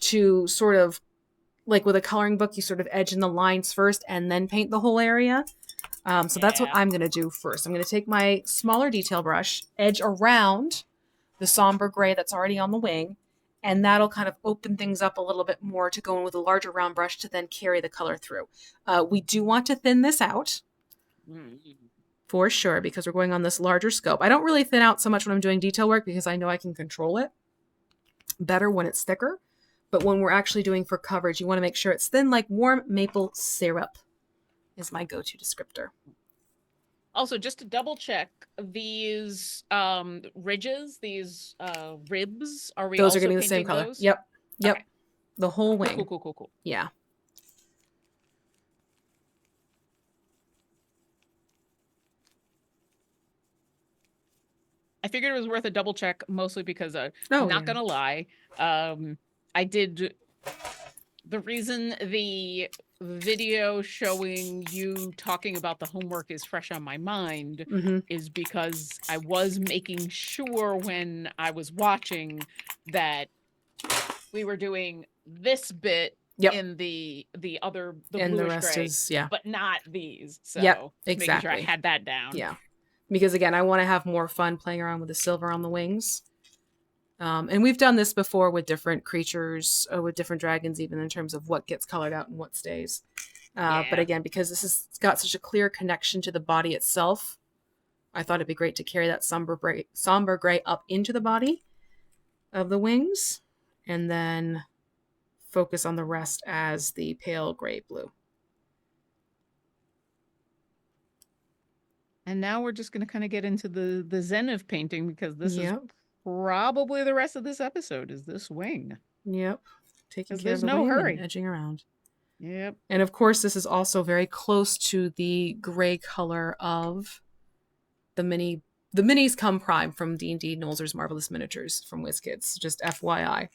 to sort of, like with a coloring book, you sort of edge in the lines first and then paint the whole area. So that's what I'm going to do first. I'm going to take my smaller detail brush, edge around the somber gray that's already on the wing, and that'll kind of open things up a little bit more to go in with a larger round brush to then carry the color through. We do want to thin this out for sure because we're going on this larger scope. I don't really thin out so much when I'm doing detail work because I know I can control it better when it's thicker. But when we're actually doing for coverage, you want to make sure it's thin like warm maple syrup is my go-to descriptor. Also, just to double check, these ridges, these ribs, are we Those also are going to be the painting same color. those? Yep. Okay. The whole wing. Cool. Yeah. I figured it was worth a double check, mostly because not gonna lie, I did. The reason the video showing you talking about the homework is fresh on my mind is because I was making sure when I was watching that we were doing this bit in the bluish gray, but not these. So exactly. making sure I had that down. Yeah. Because again, I want to have more fun playing around with the silver on the wings. And we've done this before with different creatures, with different dragons, even in terms of what gets colored out and what stays. But again, because this has got such a clear connection to the body itself, I thought it'd be great to carry that somber gray up into the body of the wings and then focus on the rest as the pale gray blue. And now we're just going to kind of get into the zen of painting because this is probably the rest of this episode is this wing. Yep. Taking care of the wing and edging around. Yep. And of course, this is also very close to the gray color of the mini. The minis come prime from D&D Nolzur's Marvelous Miniatures from WizKids, just FYI.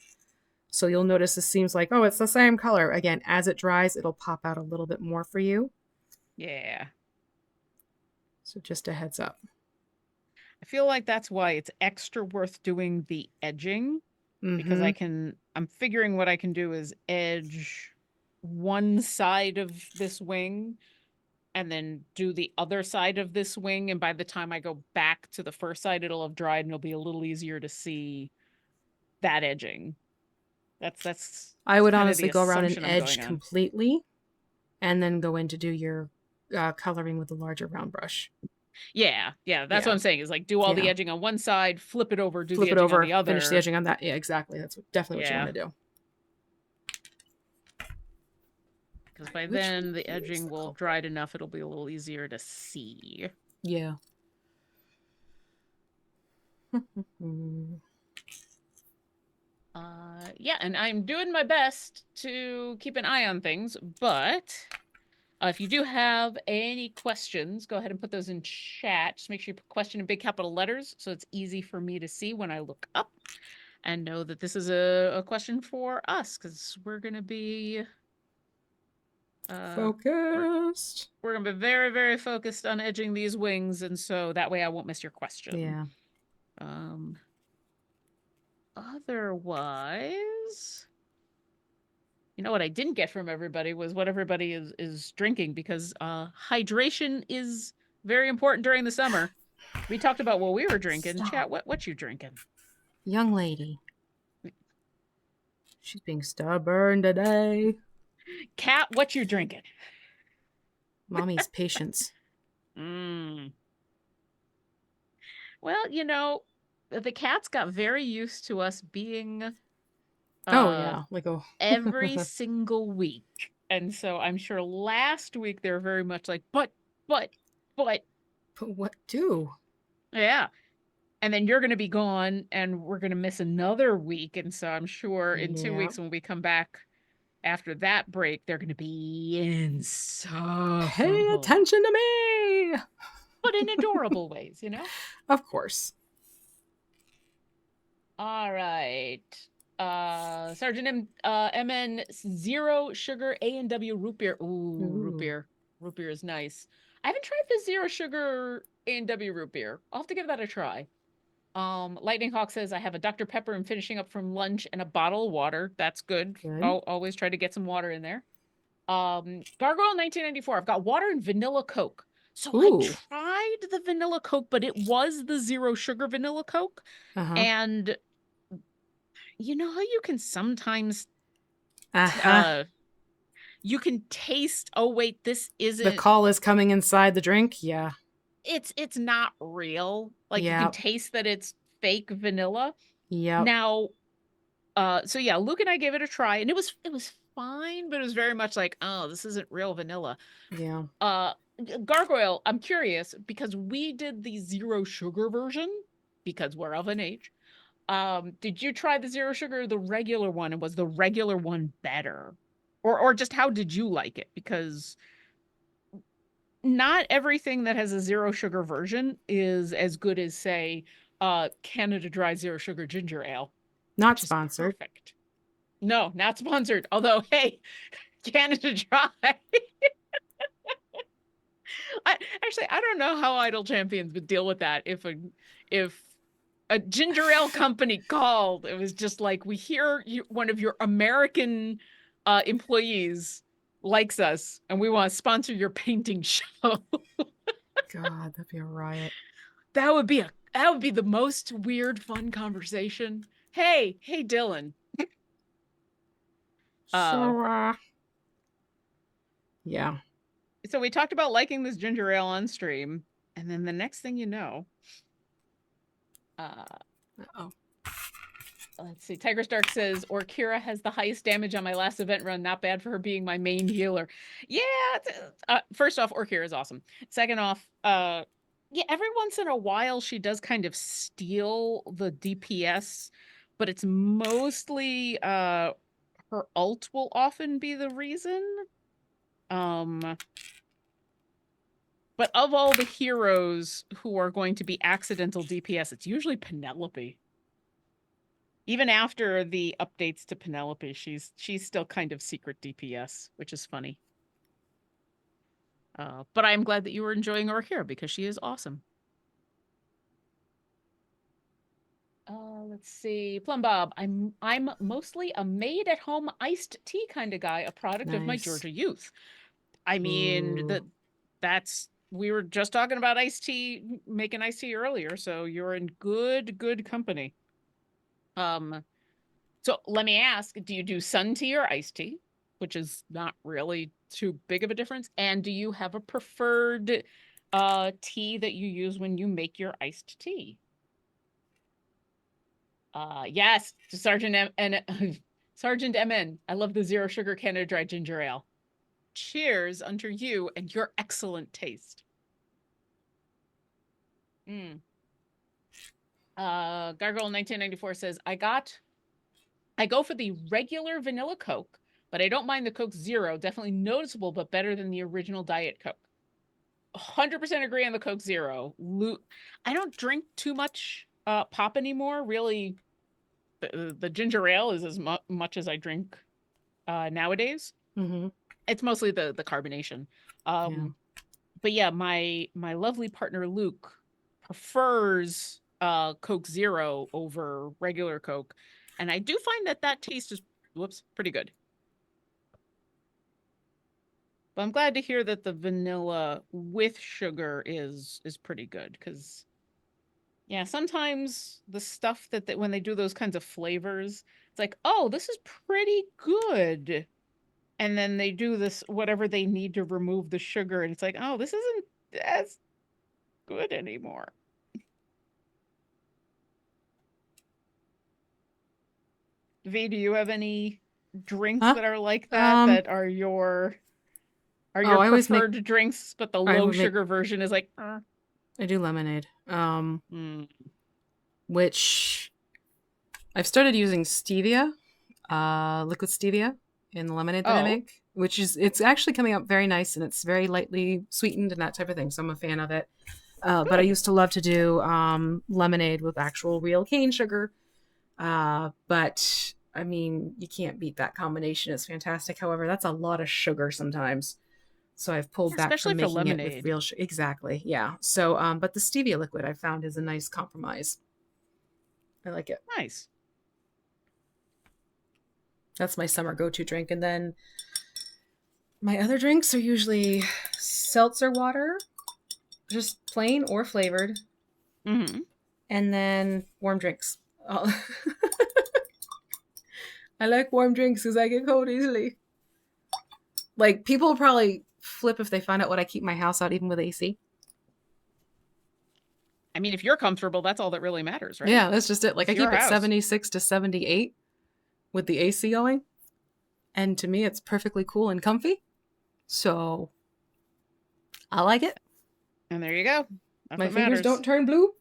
So you'll notice this seems like, oh, it's the same color. Again, as it dries, it'll pop out a little bit more for you. Yeah. So just a heads up. I feel like that's why it's extra worth doing the edging, because Mm-hmm. I'm figuring what I can do is edge one side of this wing and then do the other side of this wing. And by the time I go back to the first side, it'll have dried and it'll be a little easier to see that edging. That's I would kind of the honestly go around and assumption I'm edge going on. completely and then go in to do your coloring with a larger round brush. Yeah, yeah, that's what Yeah. I'm saying is like do all the Yeah. edging on one side, flip it over, do the Flip it edging on over, the finish the other. edging on that. Yeah, exactly. That's definitely what you want Yeah, to do. because by Which then the way is edging the will have culprit? dried enough, it'll be a little easier to see. Yeah. Yeah, and I'm doing my best to keep an eye on things, but if you do have any questions, go ahead and put those in chat. Just make sure you put question in big capital letters so it's easy for me to see when I look up and know that this is a question for us, because we're going to be we're, Focused. we're going to be very, very focused on edging these wings, and so that way I won't miss your question. Yeah. Um, Otherwise, you know what I didn't get from everybody was what everybody is drinking, because hydration is very important during the summer. We talked about what we were drinking. Stop. Chat, what you drinking? Young lady. She's being stubborn today. Cat, what you drinking? Mommy's patience. Mm. Well, you know, the cats got very used to us being Oh uh yeah. Like oh every single week. And so I'm sure last week they were very much like, but, but, but what do? yeah. And then you're going to be gone and we're going to miss another week. And so I'm sure in two Yeah. weeks when we come back after that break, they're going to be Pay insufferable, attention to me. but in adorable ways, you know? Of course. All right. Sergeant MN zero sugar A&W root beer. Ooh, root Ooh. beer. Root beer is nice. I haven't tried the zero sugar A&W root beer. I'll have to give that a try. Lightning Hawk says I have a Dr. Pepper and finishing up from lunch and a bottle of water. That's good. Good. I'll always try to get some water in there. Gargoyle 1994. I've got water and vanilla Coke. So I Ooh. tried the vanilla Coke, but it was the zero sugar vanilla Coke. Uh-huh. And you know how you can sometimes Uh-huh. you can taste, oh wait, this The isn't, call is coming inside the drink. Yeah. it's not real. Like you can Yep. taste that it's fake vanilla. Yep. Now, so yeah, Luke and I gave it a try and it was fine, but it was very much like, oh, this isn't real vanilla. Yeah. Gargoyle, I'm curious because we did the zero sugar version because we're of an age. Did you try the zero sugar or the regular one, and was the regular one better? Or just how did you like it? Because not everything that has a zero sugar version is as good as, say, Canada Dry Zero Sugar Ginger Ale, Not which is sponsored. perfect. No, not sponsored. Although, hey, Canada Dry. I don't know how Idle Champions would deal with that if a ginger ale company called. It was just like, we hear one of your American employees likes us and we want to sponsor your painting show. God, that'd be a riot. That would be the most weird fun conversation. Hey Dylan. uh So yeah. so we talked about liking this ginger ale on stream, and then the next thing you know, uh Uh-oh. let's see. Tiger Stark says, or Kira has the highest damage on my last event run. Not bad for her being my main healer. Yeah. First off, Orkira is awesome. Second off, yeah, every once in a while she does kind of steal the DPS, but it's mostly her ult will often be the reason. But of all the heroes who are going to be accidental DPS, it's usually Penelope. Even after the updates to Penelope, she's still kind of secret DPS, which is funny. But I'm glad that you were enjoying Orkira because she is awesome. Let's see. Plum Bob. I'm mostly a made-at-home iced tea kind of guy, a product of my Nice. Georgia youth. I mean, Ooh. that's we were just talking about iced tea, making iced tea earlier, so you're in good company. Um, so let me ask, do you do sun tea or iced tea? Which is not really too big of a difference. And do you have a preferred tea that you use when you make your iced tea? Yes, to Sergeant M and Sergeant MN. I love the zero sugar Canada Dry ginger ale. Cheers unto you and your excellent taste. Mm. Gargoyle 1994 says, I go for the regular vanilla Coke, but I don't mind the Coke Zero. Definitely noticeable, but better than the original Diet Coke. 100% agree on the Coke Zero. I don't drink too much pop anymore. Really, the ginger ale is as much as I drink nowadays. Mm-hmm. It's mostly the carbonation. Yeah. But yeah, my lovely partner Luke prefers Coke Zero over regular Coke, and I do find that taste is pretty good. But I'm glad to hear that the vanilla with sugar is pretty good because yeah, sometimes the stuff that when they do those kinds of flavors, it's like, oh, this is pretty good. And then they do this whatever they need to remove the sugar, and it's like, oh, this isn't as good anymore. V, do you have any drinks Huh? that are like that Um. that are Oh, your I always make. preferred drinks, but the I low would make. sugar version is like, I do lemonade. mm. Which I've started using stevia, liquid stevia in the lemonade that I Oh, make, which is it's actually coming out very nice and it's very lightly sweetened and that type of thing. So I'm a fan of it. But I good. used to love to do lemonade with actual real cane sugar. But I mean, you can't beat that combination. It's fantastic. However, that's a lot of sugar sometimes. So I've pulled back Especially from for making it with lemonade. real sugar. Exactly. Yeah. So, but the stevia liquid I found is a nice compromise. I like it. Nice. That's my summer go-to drink. And then my other drinks are usually seltzer water, just plain or flavored, Mm-hmm. and then warm drinks. I like warm drinks because I get cold easily. Like people probably flip if they find out what I keep my house out even with AC. I mean, if you're comfortable, that's all that really matters, right? Yeah, that's just it. Like It's I your keep it house. 76 to 78 with the AC going. And to me it's perfectly cool and comfy. So I like it. And there you go. That's My what fingers don't matters. turn blue.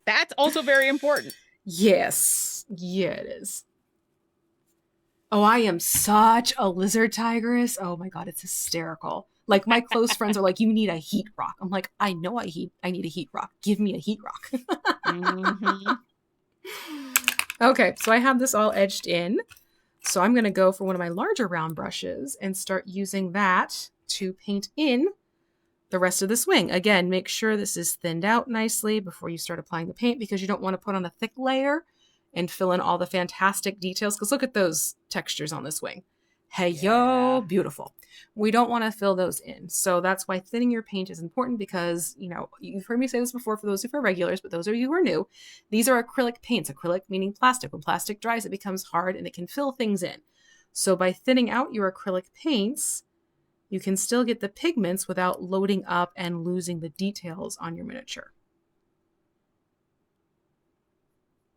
That's also very important. Yes. Yeah, it is. Oh, I am such a lizard tigress. Oh my god, it's hysterical. Like my close friends are like, "You need a heat rock." I'm like, "I know I need a heat rock. Give me a heat rock." Mm-hmm. Okay, so I have this all edged in. So I'm going to go for one of my larger round brushes and start using that to paint in the rest of the swing. Again, make sure this is thinned out nicely before you start applying the paint because you don't want to put on a thick layer and fill in all the fantastic details because look at those textures on this wing. Hey, yo, Yeah. beautiful. We don't want to fill those in. So that's why thinning your paint is important because, you've heard me say this before for those who are regulars, but those of you who are new, these are acrylic paints. Acrylic meaning plastic. When plastic dries, it becomes hard and it can fill things in. So by thinning out your acrylic paints, you can still get the pigments without loading up and losing the details on your miniature.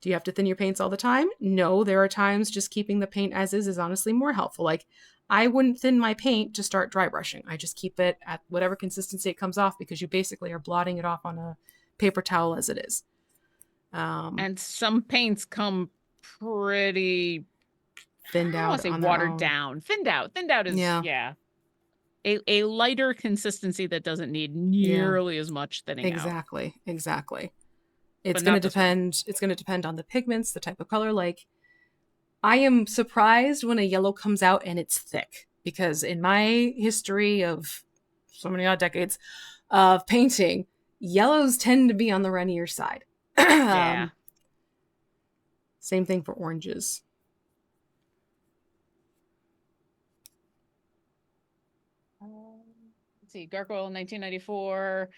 Do you have to thin your paints all the time? No, there are times just keeping the paint as is honestly more helpful. Like I wouldn't thin my paint to start dry brushing. I just keep it at whatever consistency it comes off because you basically are blotting it off on a paper towel as it is. And some paints come pretty, Thinned I don't want out to say on their watered own. down. Thinned out. Thinned out is, Yeah, yeah, a lighter consistency that doesn't need yeah, nearly as much thinning out, exactly. but not this one. It's going to depend on the pigments, the type of color. Like I am surprised when a yellow comes out and it's thick because in my history of so many odd decades of painting, yellows tend to be on the runnier side. Yeah. Same thing for oranges. Let's see, Gargoyle 1994.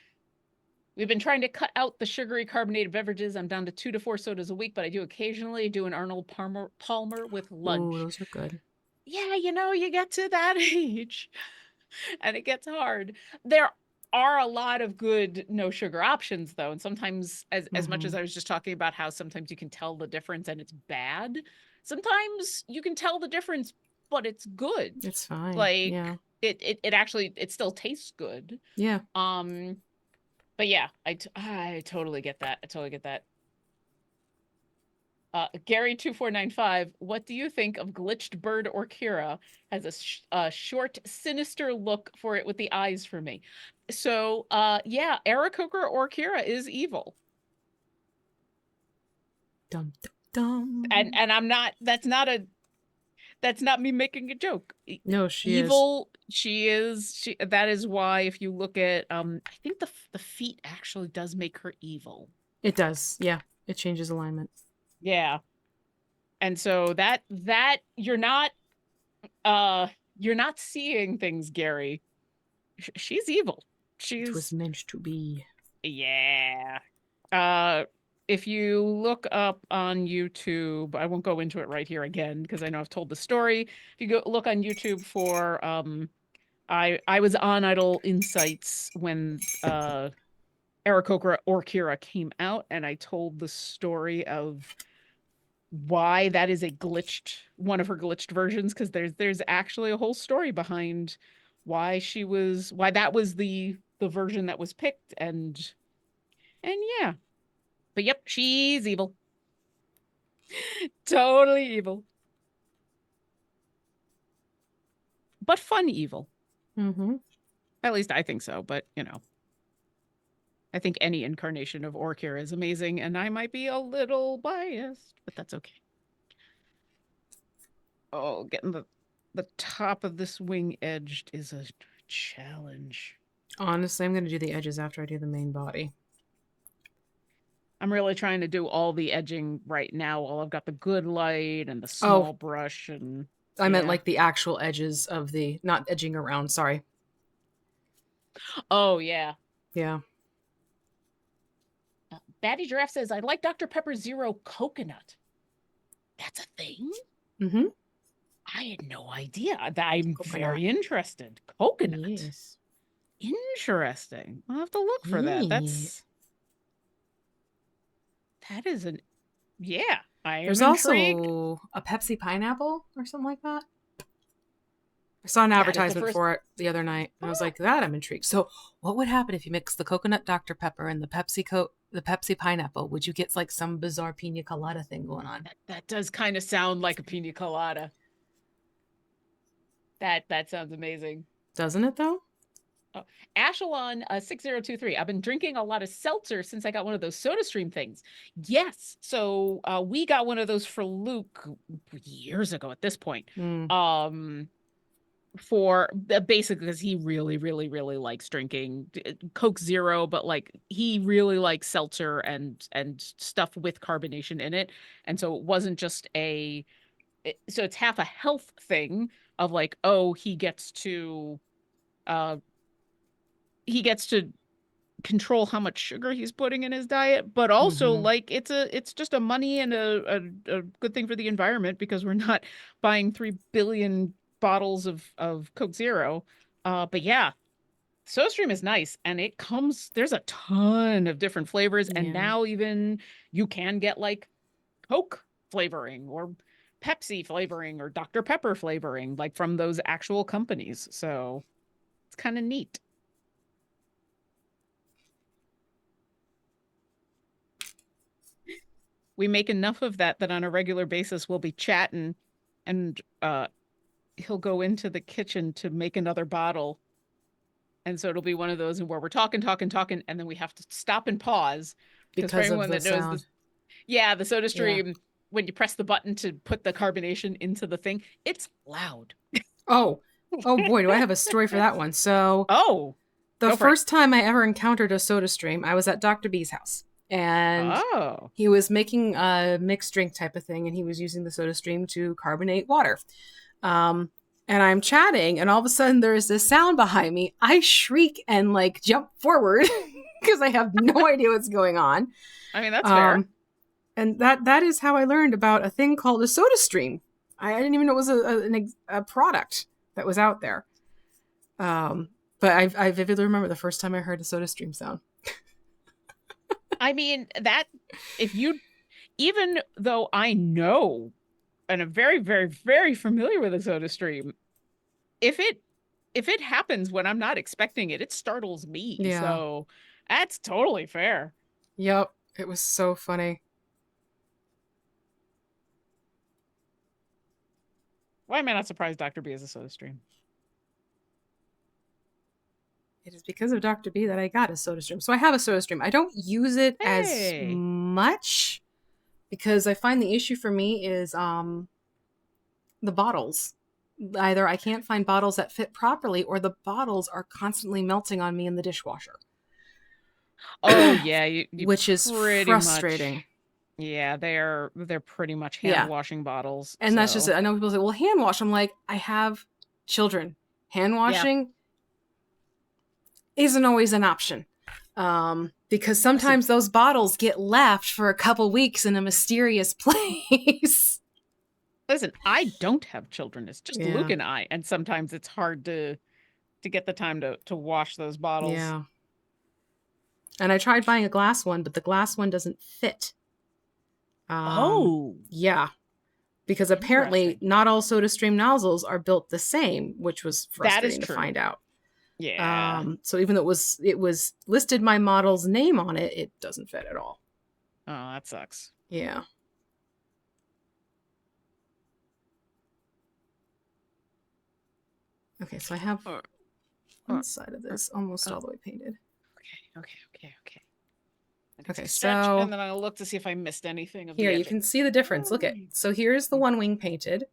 We've been trying to cut out the sugary carbonated beverages. I'm down to 2 to 4 sodas a week, but I do occasionally do an Arnold Palmer with Ooh, lunch. those are good. Yeah, you get to that age and it gets hard. There are a lot of good no sugar options though, and sometimes as much as I was just talking about how sometimes you can tell the difference and it's bad, sometimes you can tell the difference but it's good. It's fine. Like Yeah. it actually it still tastes good. Yeah. But yeah, I totally get that. I totally get that. Gary2495, what do you think of glitched bird or Kira? Has a short, sinister look for it with the eyes for me. So, yeah, Aarakocra or Kira is evil. Dum dum dum. And I'm not, that's not me making a joke. No, she is. Evil, that is why if you look at, I think the feet actually does make her evil. It does. Yeah. It changes alignment. Yeah. And so that you're not seeing things, Gary. She's evil. It was She's meant to be. yeah. If you look up on YouTube, I won't go into it right here again because I know I've told the story. If you go look on YouTube for I was on Idol Insights when Aarakocra or Kira came out, and I told the story of why that is a glitched one of her glitched versions, because there's actually a whole story behind why that was the version that was picked, and yeah. But yep, she's evil. Totally evil. But fun evil. Mm-hmm. At least I think so, but I think any incarnation of Orkir is amazing, and I might be a little biased, but that's okay. Oh, getting the top of this wing edged is a challenge. Honestly, I'm going to do the edges after I do the main body. I'm really trying to do all the edging right now while I've got the good light and the small brush and I meant like the actual edges of the, not edging around, sorry. Oh, yeah. Yeah. Batty Giraffe says, I like Dr. Pepper Zero Coconut. That's a thing? Mm-hmm. I had no idea. I'm Coconut. very interested. Coconut. Yes. Interesting. I'll have to look for that. That is an, yeah. There's also a Pepsi pineapple or something like that. I saw an advertisement for it the other night, and I was like, "That I'm intrigued." So, what would happen if you mix the coconut Dr. Pepper and the Pepsi pineapple? Would you get like some bizarre pina colada thing going on? That does kind of sound like a pina colada. That sounds amazing, doesn't it? Though. Oh, Ashelon 6023. I've been drinking a lot of seltzer since I got one of those SodaStream things. Yes, so we got one of those for Luke years ago. At this point, for basically because he really, really, really likes drinking Coke Zero, but like he really likes seltzer and stuff with carbonation in it, and so it wasn't just so it's half a health thing of like, oh, he gets to control how much sugar he's putting in his diet, but also like it's just a money and a good thing for the environment because we're not buying 3 billion bottles of Coke Zero. But yeah, SoStream is nice, and there's a ton of different flavors, and now even you can get like Coke flavoring or Pepsi flavoring or Dr. Pepper flavoring, like from those actual companies. So it's kind of neat. We make enough of that on a regular basis we'll be chatting, and he'll go into the kitchen to make another bottle, and so it'll be one of those where we're talking, and then we have to stop and pause because for anyone that knows the SodaStream, when you press the button to put the carbonation into the thing, it's loud. Oh boy, do I have a story for that one. So the first time I ever encountered a SodaStream, I was at Dr. B's house. and Oh. he was making a mixed drink type of thing, and he was using the soda stream to carbonate water. And I'm chatting, and all of a sudden there is this sound behind me. I shriek and like jump forward because I have no idea what's going on. I mean, that's fair. And that is how I learned about a thing called a soda stream. I didn't even know it was a product that was out there. But I vividly remember the first time I heard a soda stream sound. I mean, that if you, even though I know and I'm very, very, very familiar with a soda stream, if it happens when I'm not expecting it, it startles me. Yeah. So that's totally fair. Yep. It was so funny. Why am I not surprised Dr. B is a soda stream? It is because of Dr. B that I got a soda stream. So I have a soda stream. I don't use it as much because I find the issue for me is the bottles. Either I can't find bottles that fit properly or the bottles are constantly melting on me in the dishwasher. Oh yeah, which is frustrating. Yeah, they're pretty much hand washing bottles. And that's just it. I know people say, well, hand wash. I'm like, I have children. Hand washing isn't always an option. Because sometimes those bottles get left for a couple weeks in a mysterious place. Listen, I don't have children. It's just Luke and I. And sometimes it's hard to get the time to wash those bottles. Yeah. And I tried buying a glass one, but the glass one doesn't fit. Yeah. Because apparently not all soda stream nozzles are built the same, which was frustrating to find out. Yeah. So even though it was listed my model's name on it, it doesn't fit at all. Oh, that sucks. Yeah. Okay, so I have one side of this almost all the way painted. Okay. Okay, so and then I'll look to see if I missed anything. Here, you can see the difference. Look at, so here's the one wing painted,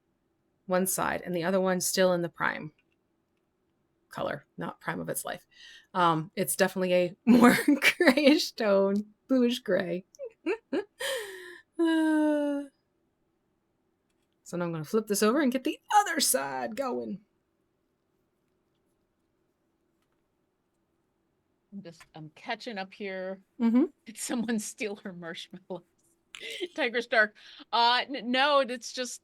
one side, and the other one's still in the prime color, not prime of its life. It's definitely a more grayish tone, bluish gray. So now I'm going to flip this over and get the other side going. I'm catching up here. Mm-hmm. Did someone steal her marshmallows? Tiger Stark. No, it's just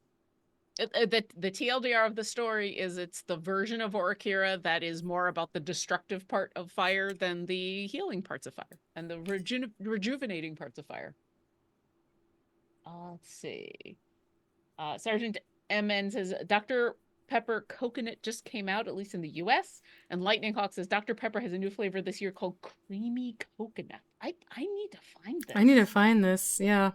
the TLDR of the story is it's the version of Orikira that is more about the destructive part of fire than the healing parts of fire and the rejuvenating parts of fire. Let's see. Sergeant MN says Dr. Pepper Coconut just came out, at least in the US. And Lightning Hawk says Dr. Pepper has a new flavor this year called Creamy Coconut. I need to find this. I need to find this, yeah.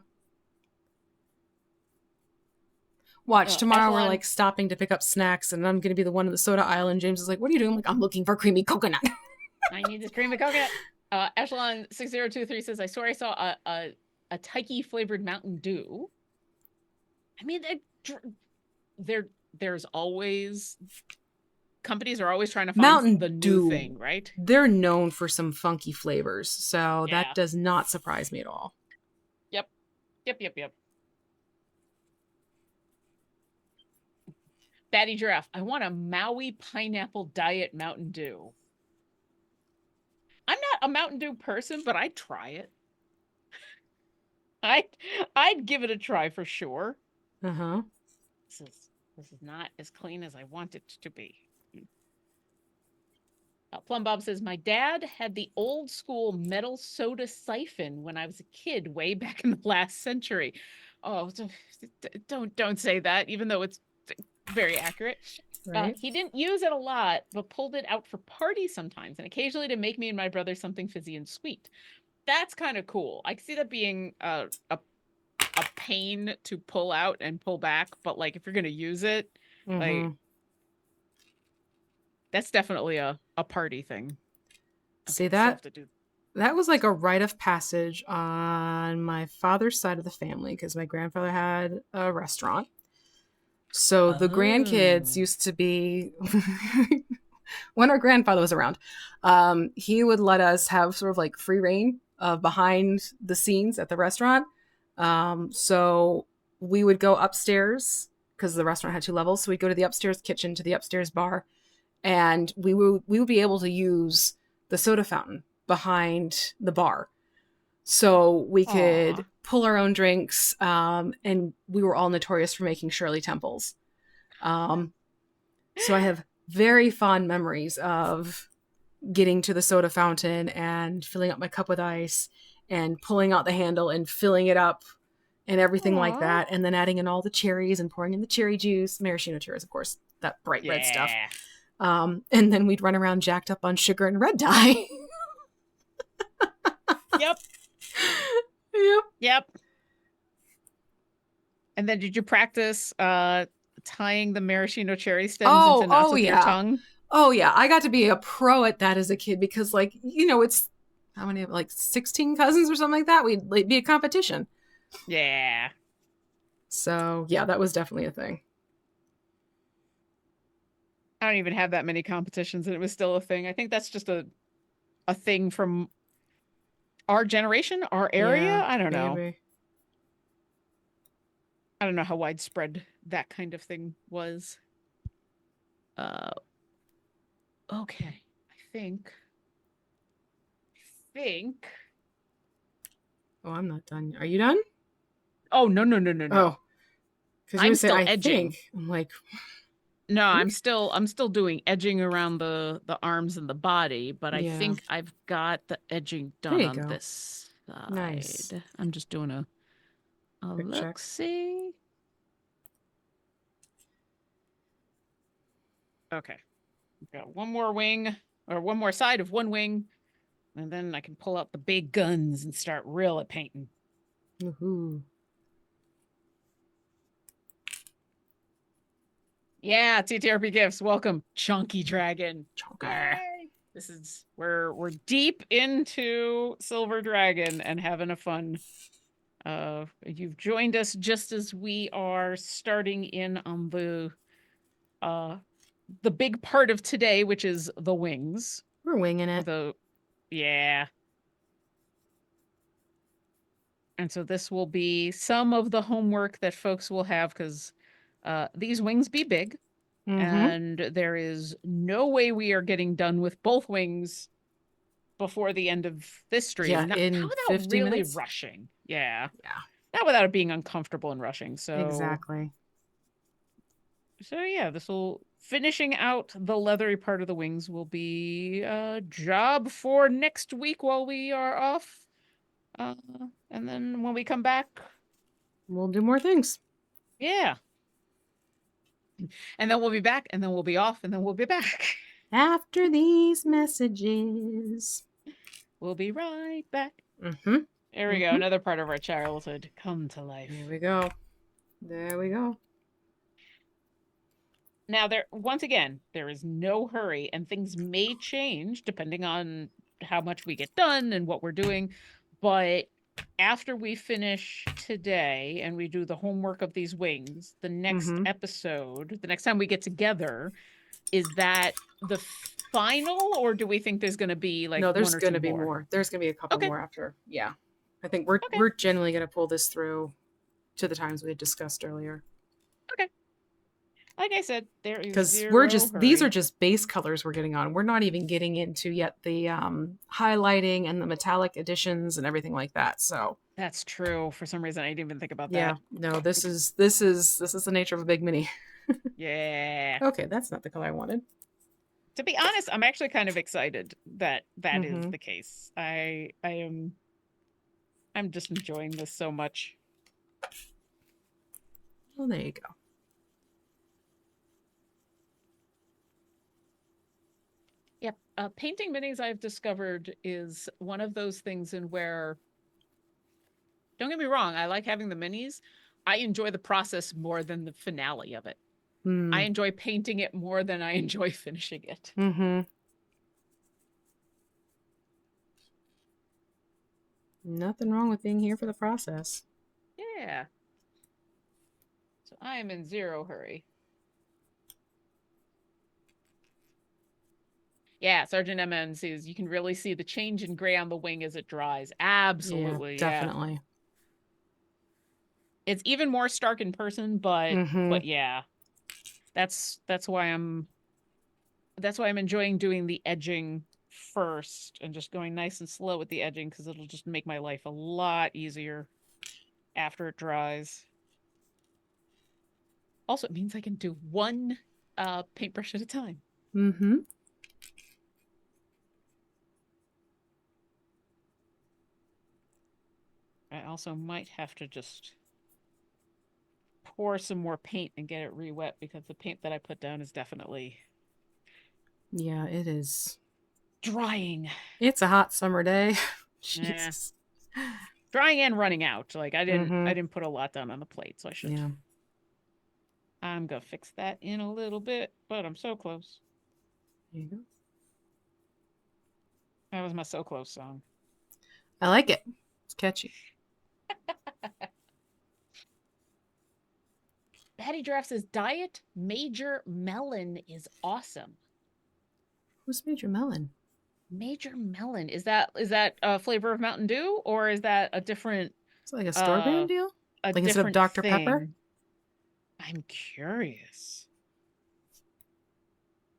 Watch, tomorrow we're like stopping to pick up snacks and I'm going to be the one in the soda aisle and James is like, what are you doing? I'm like, I'm looking for creamy coconut. I need this creamy coconut. Echelon 6023 says, I swear I saw a Taiki flavored Mountain Dew. I mean, there's always, companies are always trying to find the new thing, right? They're known for some funky flavors, so that does not surprise me at all. Yep. Batty Giraffe, I want a Maui Pineapple Diet Mountain Dew. I'm not a Mountain Dew person, but I'd try it. I'd give it a try for sure. Uh-huh. This is not as clean as I want it to be. Plum Bob says, my dad had the old school metal soda siphon when I was a kid way back in the last century. Oh, don't say that, even though it's very accurate. Right. He didn't use it a lot, but pulled it out for parties sometimes and occasionally to make me and my brother something fizzy and sweet. That's kind of cool. I can see that being a pain to pull out and pull back, but like if you're going to use it, like that's definitely a party thing. See that was like a rite of passage on my father's side of the family because my grandfather had a restaurant. So the grandkids used to be when our grandfather was around, he would let us have sort of like free reign of behind the scenes at the restaurant. So we would go upstairs because the restaurant had 2 levels. So we'd go to the upstairs kitchen, to the upstairs bar, and we would be able to use the soda fountain behind the bar. So we Aw. could pull our own drinks, and we were all notorious for making Shirley Temples. So I have very fond memories of getting to the soda fountain and filling up my cup with ice and pulling out the handle and filling it up and everything like Aw. that. And then adding in all the cherries and pouring in the cherry juice, maraschino cherries, of course, that bright red stuff. Yeah. And then we'd run around jacked up on sugar and red dye. Yep. Yep. Yep. And then did you practice tying the maraschino cherry stems into knots with your tongue? Oh yeah, I got to be a pro at that as a kid because, like, it's how many, like 16 cousins or something like that. We'd like, be a competition. Yeah. So yeah, that was definitely a thing. I don't even have that many competitions, and it was still a thing. I think that's just a thing from our generation, our area. Yeah, I don't know. maybe. I don't know how widespread that kind of thing was. Okay. I think. Oh, I'm not done. Are you done? Oh, no. Oh, because you I'm would say still I edging. think. I'm like, No, I'm still doing edging around the arms and the body, but I yeah. think I've got the edging There done you on go. this Nice. side. I'm just doing a Quick check. look-see. Okay. Got one more wing, or one more side of one wing, and then I can pull out the big guns and start really painting. Woohoo. Yeah, TTRP gifts. Welcome, Chunky Dragon. Chunky. Yay. This is we're deep into Silver Dragon and having a fun. You've joined us just as we are starting in on the big part of today, which is the wings. We're winging it. Yeah. And so this will be some of the homework that folks will have, because these wings be big. And there is no way we are getting done with both wings before the end of this stream. Yeah, Not in without 50 really minutes? rushing. Yeah. Yeah. Not without it being uncomfortable and rushing. So Exactly. So yeah, this will finishing out the leathery part of the wings will be a job for next week while we are off. And then when we come back, we'll do more things. Yeah. And then we'll be back, and then we'll be off, and then we'll be back. After these messages. We'll be right back. Mm-hmm. There we go. Another part of our childhood come to life. There we go. There we go. Now, once again, there is no hurry, and things may change depending on how much we get done and what we're doing. But after we finish today and we do the homework of these wings, the next episode, the next time we get together, is that the final, or do we think there's going to be like no? There's one or going to two be more? more. There's going to be a couple more after. Yeah, I think we're generally going to pull this through to the times we had discussed earlier. Okay. Like I said, there is because we're just these are just base colors we're getting on. We're not even getting into yet the highlighting and the metallic additions and everything like that. So that's true. For some reason, I didn't even think about that. Yeah, no, this is the nature of a big mini. Yeah. Okay, that's not the color I wanted. To be honest, I'm actually kind of excited that is the case. I'm just enjoying this so much. Well, there you go. Yep. Painting minis, I've discovered, is one of those things in where, don't get me wrong, I like having the minis. I enjoy the process more than the finale of it. I enjoy painting it more than I enjoy finishing it. Nothing wrong with being here for the process. Yeah. So I am in zero hurry. Yeah, Sergeant MN says you can really see the change in gray on the wing as it dries. Yeah, Absolutely, yeah. definitely. It's even more stark in person, Mm-hmm. but yeah. That's why I'm enjoying doing the edging first and just going nice and slow with the edging because it'll just make my life a lot easier after it dries. Also, it means I can do one paintbrush at a time. Mm-hmm. I also might have to just pour some more paint and get it re-wet because the paint that I put down is definitely Yeah, it is. drying. It's a hot summer day. Yeah. Jesus. Drying and running out. Like I Mm-hmm. didn't put a lot down on the plate, so I should. Yeah. I'm gonna fix that in a little bit, but I'm so close. There you go. That was my so close song. I like it. It's catchy. Patty Giraffe says Diet Major Melon is awesome. Who's Major Melon? Major Melon. Is that a flavor of Mountain Dew or is that Is it like a store uh brand deal? a Like instead of different Dr. Pepper? thing? I'm curious.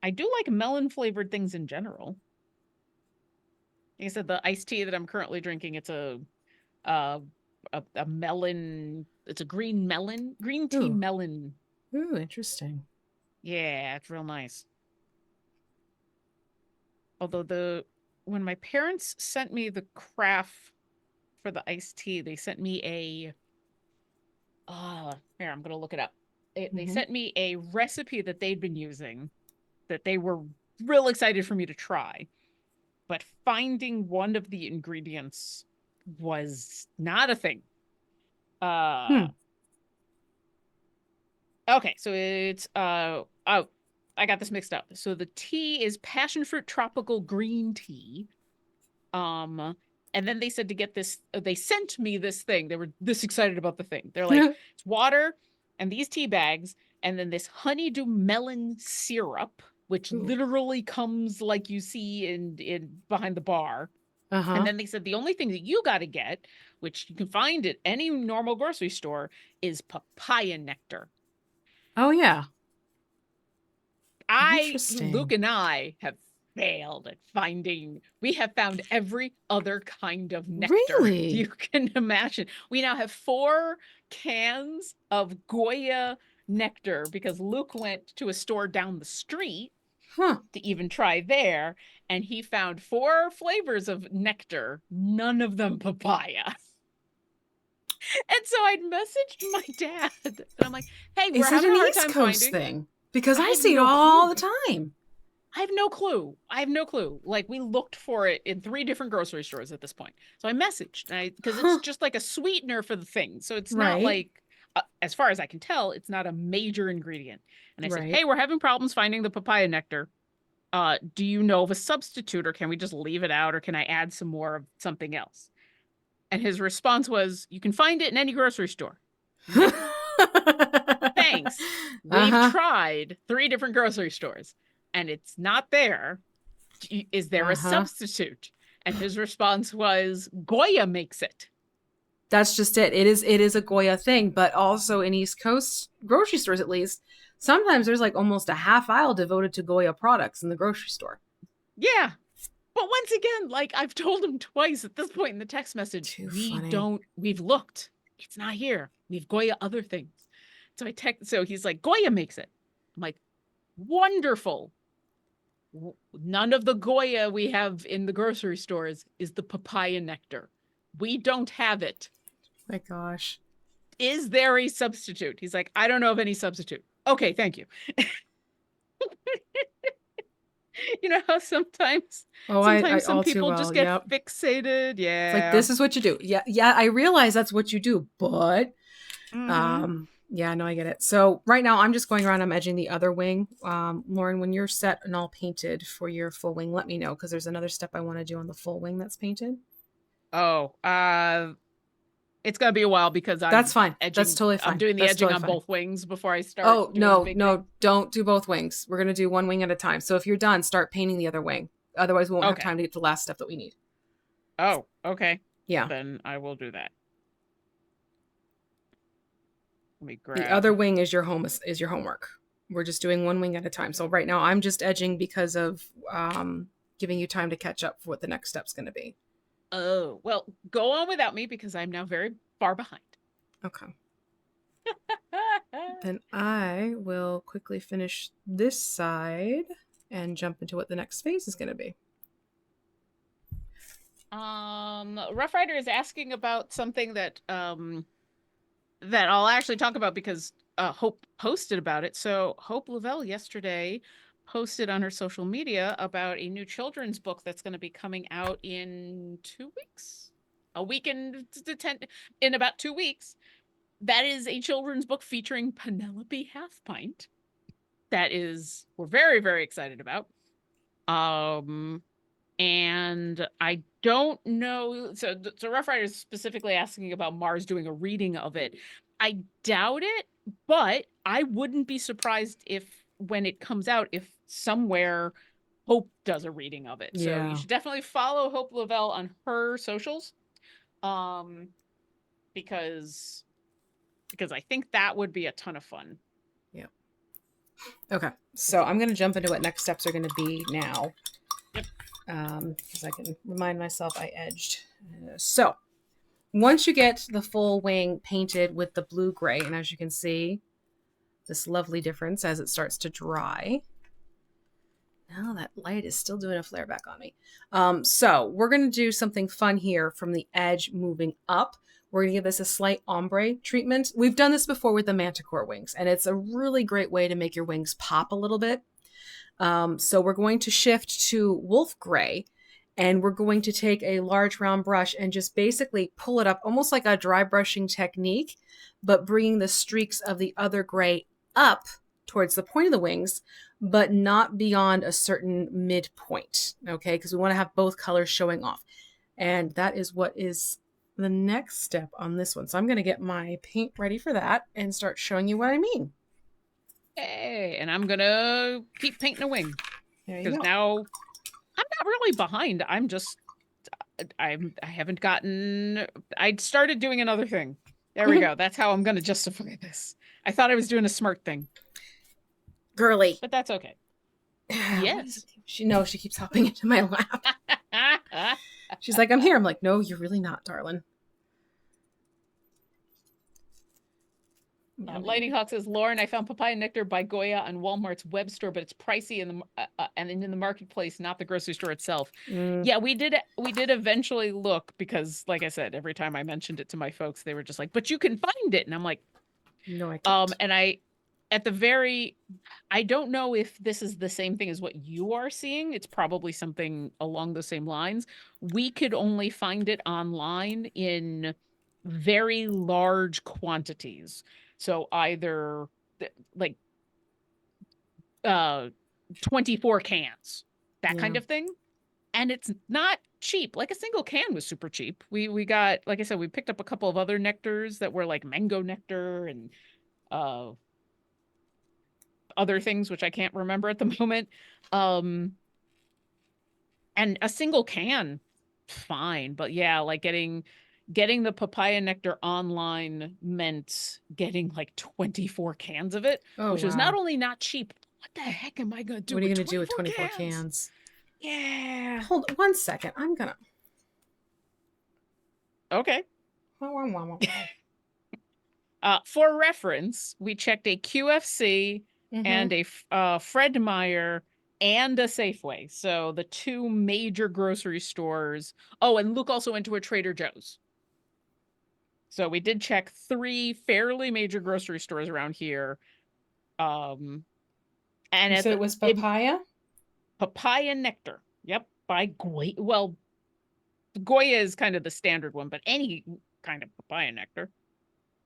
I do like melon flavored things in general. Like I said, the iced tea that I'm currently drinking, it's uh a melon, it's a green tea Ooh. melon. Ooh, interesting. Yeah, it's real nice. Although when my parents sent me the craft for the iced tea, they sent me here, I'm gonna look it up. They Mm-hmm. sent me a recipe that they'd been using that they were real excited for me to try. But finding one of the ingredients was not a thing. Uh Hmm. okay, so it's oh, I got this mixed up. So the tea is passion fruit tropical green tea. Um and then they said to get this, they sent me this thing. They were this excited about the thing. They're like, it's water and these tea bags and then this honeydew melon syrup, which Ooh. literally comes like you see in behind the bar. And Uh-huh. then they said the only thing that you got to get, which you can find at any normal grocery store, is papaya nectar. Oh yeah. Interesting. Luke and I have failed at finding, we have found every other kind of nectar Really? you can imagine. We now have 4 cans of Goya nectar because Luke went to a store down the street Huh. to even try there, and he found 4 flavors of nectar, none of them papaya. And so I'd messaged my dad, and I'm like, "Hey, we're Is it having an a hard East time Coast finding." thing? Because I I have see it no all clue. the time. I have no clue. I have no clue. Like we looked for it in 3 different grocery stores at this point. So I messaged, because it's Huh. just like a sweetener for the thing. So it's not Right. like, as far as I can tell, it's not a major ingredient. And I said, Right. "Hey, we're having problems finding the papaya nectar. Do you know of a substitute, or can we just leave it out, or can I add some more of something else?" And his response was, "You can find it in any grocery store." I'm like, "Thanks. We've Uh-huh. tried 3 different grocery stores and it's not there. Is there a Uh-huh. substitute?" And his response was, "Goya makes it." That's just it. It is a Goya thing, but also in East Coast grocery stores at least, sometimes there's like almost a half aisle devoted to Goya products in the grocery store. Yeah. But once again, like I've told him twice at this point in the text message, Too funny. we've looked. It's not here. We've Goya other things. So he's like, "Goya makes it." I'm like, "Wonderful. None of the Goya we have in the grocery stores is the papaya nectar. We don't have it. My gosh. Is there a substitute?" He's like, "I don't know of any substitute." Okay, thank you. You know how Oh, I sometimes some all too people well. just get Yep. fixated. It's like Yeah. this is what you do. Yeah, yeah, I realize that's what you do, but Mm-hmm. yeah, no, I get it. So right now I'm just going around, I'm edging the other wing. Lauren, when you're set and all painted for your full wing, let me know because there's another step I want to do on the full wing that's painted. Oh, it's gonna be a while because That's fine. That's totally I'm fine. doing the That's edging totally on fine. both wings before I start Oh, doing the no, big thing. no, don't do both wings. We're going to do one wing at a time. So if you're done, start painting the other wing. Otherwise, we won't have Okay. time to get to the last step that we need. Oh, okay. Yeah. Then I will do that. Let me The grab. other wing is your homework. We're just doing one wing at a time. So right now I'm just edging because of giving you time to catch up for what the next step's going to be. Oh, well, go on without me because I'm now very far behind. Okay. Then I will quickly finish this side and jump into what the next phase is going to be. Rough Rider is asking about something that that I'll actually talk about because Hope posted about it. So Hope Lavelle yesterday posted on her social media about a new children's book that's going to be coming out in 2 weeks. A week in about 2 weeks. That is a children's book featuring Penelope Halfpint. That is we're very, very excited about. And I don't know. So Rough Rider is specifically asking about Mars doing a reading of it. I doubt it, but I wouldn't be surprised if when it comes out, if somewhere Hope does a reading of it. So you Yeah. should definitely follow Hope Lavelle on her socials. Um, because I think that would be a ton of fun. Yeah. Okay. So I'm going to jump into what next steps are going to be now. Yep. Because I can remind myself I edged. So once you get the full wing painted with the blue gray, and as you can see, this lovely difference as it starts to dry. Now that light is still doing a flare back on me. So we're going to do something fun here from the edge moving up. We're going to give this a slight ombre treatment. We've done this before with the Manticore wings, and it's a really great way to make your wings pop a little bit. So we're going to shift to wolf gray, and we're going to take a large round brush and just basically pull it up almost like a dry brushing technique, but bringing the streaks of the other gray up towards the point of the wings, but not beyond a certain midpoint, okay? Because we want to have both colors showing off. And that is what is the next step on this one. So I'm going to get my paint ready for that and start showing you what I mean. Hey, and I'm gonna keep painting a wing because now I'm not really behind. I'm just I haven't gotten. I started doing another thing. There we go. That's how I'm gonna justify this. I thought I was doing a smart thing, girly, but that's okay. Yes. She keeps hopping into my lap. She's like, I'm here. I'm like, no, you're really not, darling. Lightning Hawk says, Lauren, I found papaya nectar by Goya on Walmart's web store, but it's pricey in the and in the marketplace, not the grocery store itself. Yeah, we did eventually look because, like I said, every time I mentioned it to my folks, they were just like, "But you can find it," and I'm like, "No, I can't." And I don't know if this is the same thing as what you are seeing. It's probably something along the same lines. We could only find it online in very large quantities. So either like 24 cans, that kind of thing. And it's not cheap. Like a single can was super cheap. We got, like I said, we picked up a couple of other nectars that were like mango nectar and other things which I can't remember at the moment. And a single can, fine. But yeah, like getting the papaya nectar online meant getting like 24 cans of it, which was not only not cheap. What the heck am I gonna do? What are you gonna do with 24 cans? Yeah. Hold 1 second. I'm gonna. Okay. For reference, we checked a QFC and a Fred Meyer and a Safeway. So the two major grocery stores. Oh, and Luke also went to a Trader Joe's. So we did check 3 fairly major grocery stores around here. And you said it was papaya? Papaya nectar. Yep. By Goya. Well, Goya is kind of the standard one, but any kind of papaya nectar.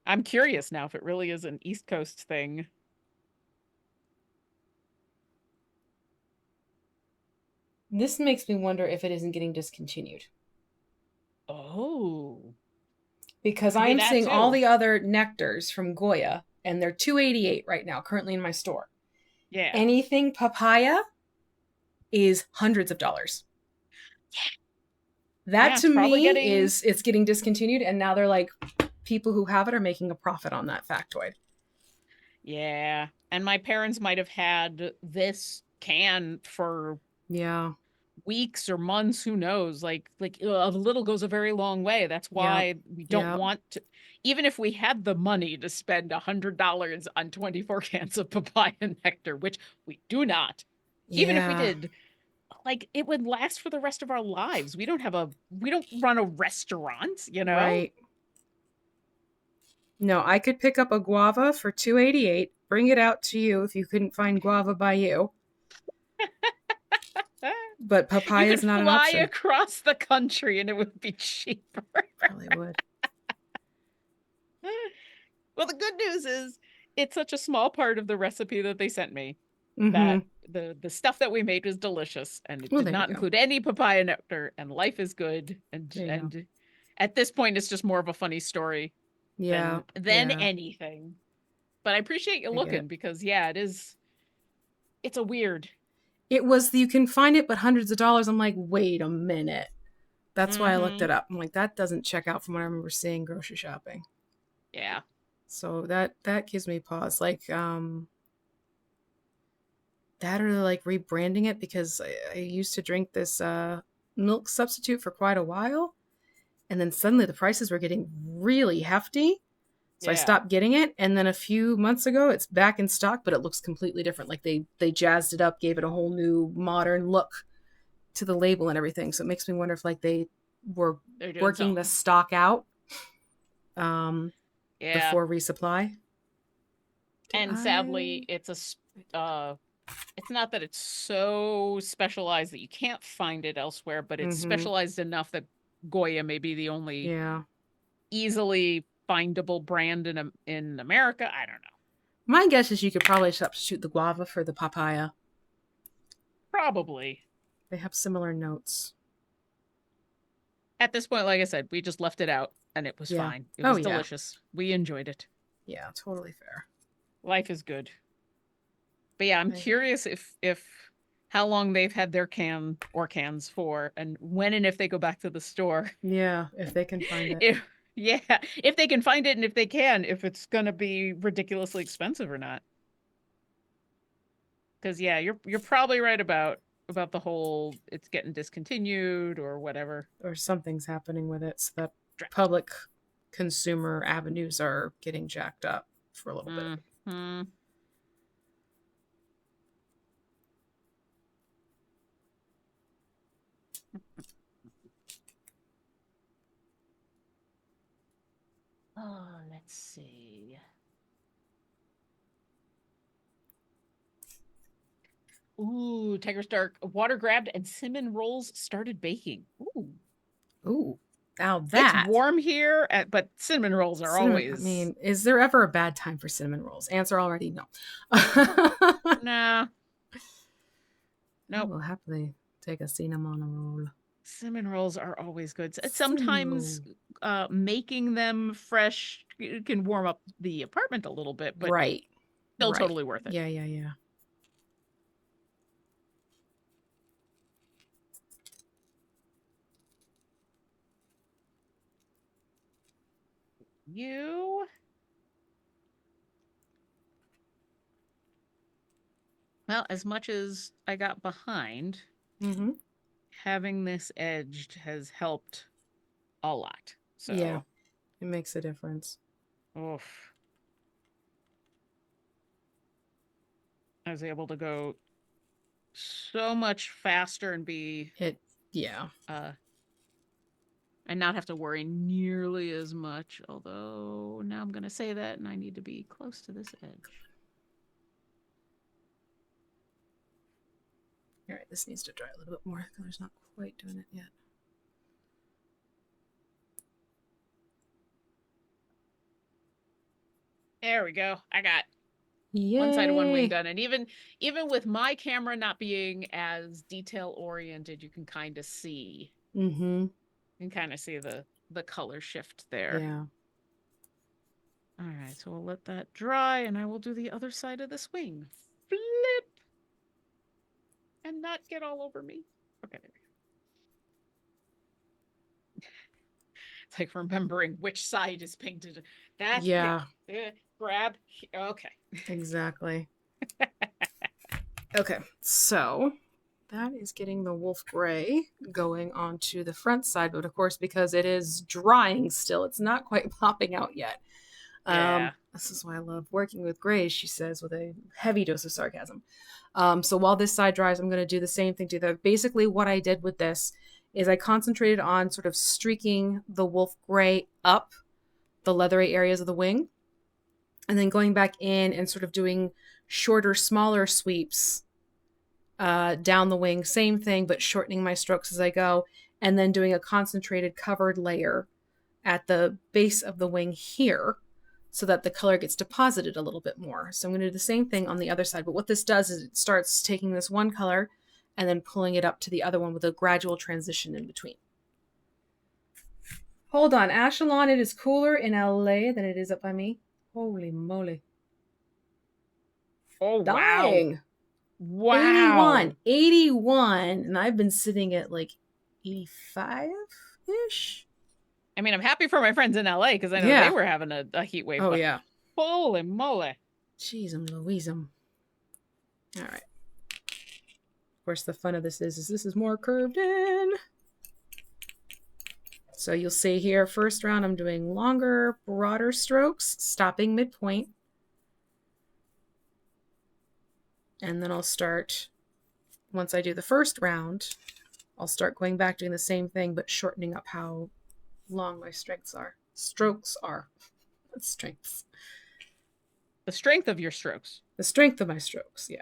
I'm curious now if it really is an East Coast thing. This makes me wonder if it isn't getting discontinued. Oh. Because I am seeing all the other nectars from Goya, and they're $2.88 right now, currently in my store. Yeah. Anything papaya, is hundreds of dollars. That Yeah, to it's probably me getting. is it's getting discontinued, and now they're like people who have it are making a profit on that factoid. Yeah. And my parents might have had this can for Yeah. weeks or months, who knows. Like a little goes a very long way. That's Yep. why we don't Yep. want to, even if we had the money to spend $100 on 24 cans of papaya nectar, which we do not. Even if we Yeah. did, like it would last for the rest of our lives. We don't run a restaurant, you know? Right. No, I could pick up a guava for $2.88, bring it out to you if you couldn't find guava by you. But You papaya could is not an fly option. across the country and it would be cheaper. Probably would. Well, the good news is it's such a small part of the recipe that they sent me Mm-hmm. that the stuff that we made was delicious and it Well, did there you not go. include any papaya nectar and life is good There you go. and at this point it's just more of a funny story Yeah. than Yeah. anything. But I appreciate you I get it. looking because yeah, it's a weird. It was you can find it, but hundreds of dollars. I'm like, wait a minute. That's why I looked Mm-hmm. it up. I'm like, that doesn't check out from what I remember seeing grocery shopping. Yeah. So that gives me pause. Like, that or like rebranding it because I used to drink this milk substitute for quite a while, and then suddenly the prices were getting really hefty. So I Yeah. stopped getting it, and then a few months ago, it's back in stock, but it looks completely different. Like they jazzed it up, gave it a whole new modern look to the label and everything. So it makes me wonder if like they were They're doing working the something. stock out um, Yeah. before resupply. Did And sadly, I? it's not that it's so specialized that you can't find it elsewhere, but it's Mm-hmm. specialized enough that Goya may be the only Yeah. easily findable brand in America. I don't know. My guess is you could probably substitute the guava for the papaya. Probably. They have similar notes. At this point, like I said, we just left it out and it was Yeah. fine. It Oh was yeah. delicious. We enjoyed it. Yeah. Totally fair. Life is good. But yeah, I'm I hear you. curious if how long they've had their can or cans for and when and if they go back to the store. Yeah. If they can find it. If yeah, if they can find it and if they can, if it's gonna be ridiculously expensive or not. Because yeah, you're probably right about the whole it's getting discontinued or whatever. Or something's happening with it so that Draft. public consumer avenues are getting jacked up for a little bit. Hmm. Oh, let's see. Ooh, Tiger's Dark. Water grabbed and cinnamon rolls started baking. Ooh. Ooh. Now It's that warm here, but cinnamon rolls are cinnamon, I always mean, is there ever a bad time for cinnamon rolls? Answer already no. nah. I Nope. will happily take a cinnamon roll. Cinnamon rolls are always good. Cinnamon Sometimes roll. making them fresh can warm up the apartment a little bit, but Right. still Right. totally worth it. Yeah, yeah, yeah. You well, as much as I got behind, Mm-hmm. having this edged has helped a lot. Yeah, So, it makes a difference. oof. I was able to go so much faster and be It, yeah. uh and not have to worry nearly as much. Although now I'm gonna say that and I need to be close to this edge. All right, this needs to dry a little bit more. The color's not quite doing it yet. There we go. I got Yay! one side of one wing done. And even with my camera not being as detail oriented, you can kind of see. Mm-hmm. You can kind of see the color shift there. Yeah. All right, so we'll let that dry and I will do the other side of this wing. Flip. and not get all over me. Okay. It's like remembering which side is painted. That's Yeah, grab. Okay. exactly. Okay, so that is getting the wolf gray going onto the front side, but of course, because it is drying still, it's not quite popping out yet. Yeah. This is why I love working with grays, she says with a heavy dose of sarcasm. So while this side dries, I'm going to do the same thing to the. Basically, what I did with this is I concentrated on sort of streaking the wolf gray up the leathery areas of the wing, and then going back in and sort of doing shorter, smaller sweeps down the wing. Same thing, but shortening my strokes as I go, and then doing a concentrated covered layer at the base of the wing here so that the color gets deposited a little bit more. So I'm going to do the same thing on the other side. But what this does is it starts taking this one color and then pulling it up to the other one with a gradual transition in between. Hold on, Ashelon, it is cooler in LA than it is up by me. Holy moly. Oh, Dying. Wow. 81. And I've been sitting at like 85-ish. I mean, I'm happy for my friends in LA because I know they were having a heat wave. Oh, yeah. Holy moly. Jeez, Louise-em. All right. Of course, the fun of this is this is more curved in. So you'll see here, first round, I'm doing longer, broader strokes, stopping midpoint. And then I'll start, once I do the first round, I'll start going back doing the same thing, but shortening up how long my strokes are. Strengths. The strength of your strokes. The strength of my strokes, yeah.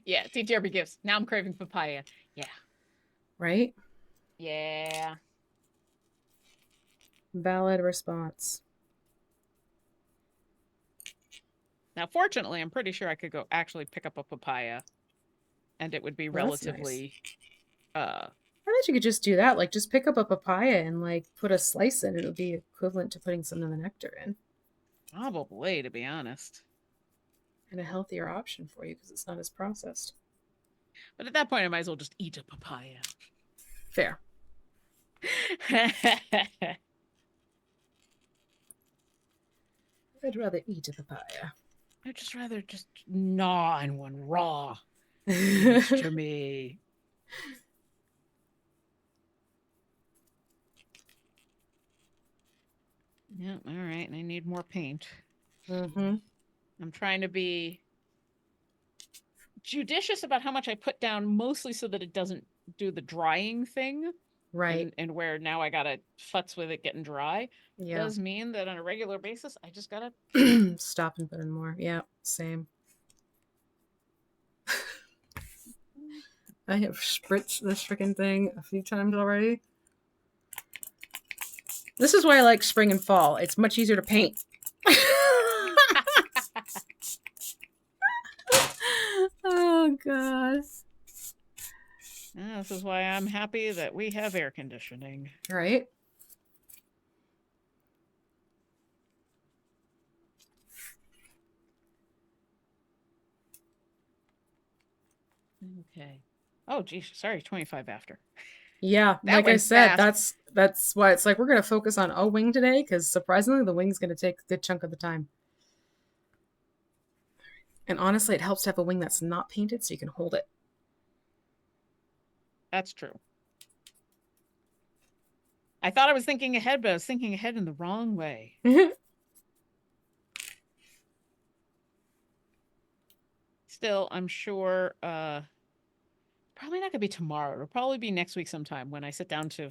Yeah, TTRP gifts. Now I'm craving papaya. Yeah. Right? Yeah. Valid response. Now, fortunately, I'm pretty sure I could go actually pick up a papaya and it would be relatively I bet you could just do that. Like, just pick up a papaya and, like, put a slice in. It would be equivalent to putting some of the nectar in. Probably, to be honest. And a healthier option for you because it's not as processed. But at that point, I might as well just eat a papaya. Fair. I'd rather eat a papaya. I'd just rather just gnaw on one raw. To me. Yeah, all right. And I need more paint. Mm-hmm. I'm trying to be judicious about how much I put down, mostly so that it doesn't do the drying thing. Right. And where now I gotta futz with it getting dry. Yeah. Does mean that on a regular basis, I just gotta stop and put in more. Yeah, same. I have spritzed this freaking thing a few times already. This is why I like spring and fall. It's much easier to paint. Oh, God. This is why I'm happy that we have air conditioning. Right? Okay. Oh, geez. Sorry, 25 after. Yeah, like I said, that's why it's like we're going to focus on a wing today because surprisingly, the wing's going to take a good chunk of the time. And honestly, it helps to have a wing that's not painted so you can hold it. That's true. I thought I was thinking ahead, but I was thinking ahead in the wrong way. Still, I'm sure probably not going to be tomorrow. It'll probably be next week sometime when I sit down to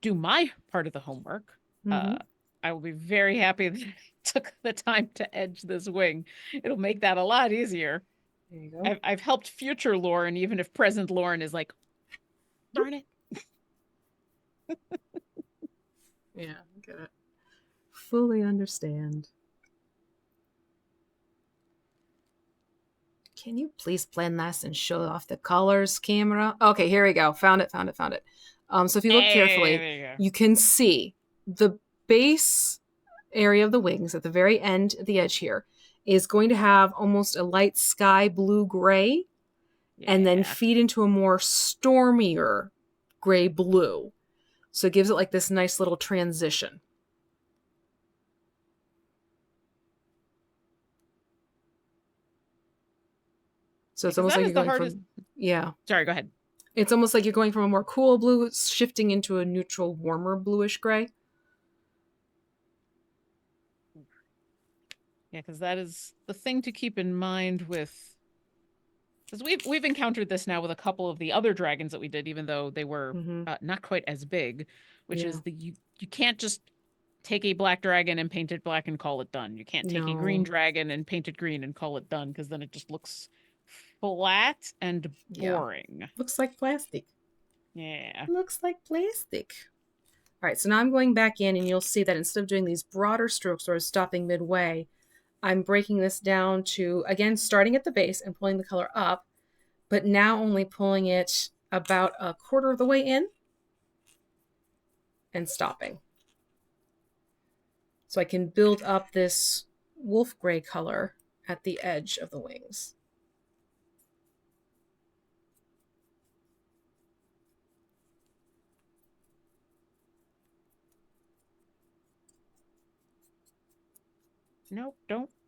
do my part of the homework. Mm-hmm. I will be very happy that I took the time to edge this wing. It'll make that a lot easier. There you go. I've helped future Lauren, even if present Lauren is like, darn it. Yeah, I get it. Fully understand. Can you please blend this and show off the colors, camera? Okay, here we go. Found it. So if you look carefully, you can see the base area of the wings at the very end, at the edge here, is going to have almost a light sky blue gray, and then Yeah. feed into a more stormier gray blue. So it gives it like this nice little transition. So it's Because almost that like is you're the going hardest. from, yeah. Sorry, go ahead. It's almost like you're going from a more cool blue, shifting into a neutral, warmer bluish gray. Yeah, because that is the thing to keep in mind with, because we've encountered this now with a couple of the other dragons that we did, even though they were Mm-hmm. not quite as big, which Yeah. is you can't just take a black dragon and paint it black and call it done. You can't take a green No. dragon and paint it green and call it done, because then it just looks flat and Yeah. boring. Looks like plastic. Yeah. Looks like plastic. All right, so now I'm going back in, and you'll see that instead of doing these broader strokes or stopping midway, I'm breaking this down to, again, starting at the base and pulling the color up, but now only pulling it about a quarter of the way in and stopping. So I can build up this wolf gray color at the edge of the wings. Nope,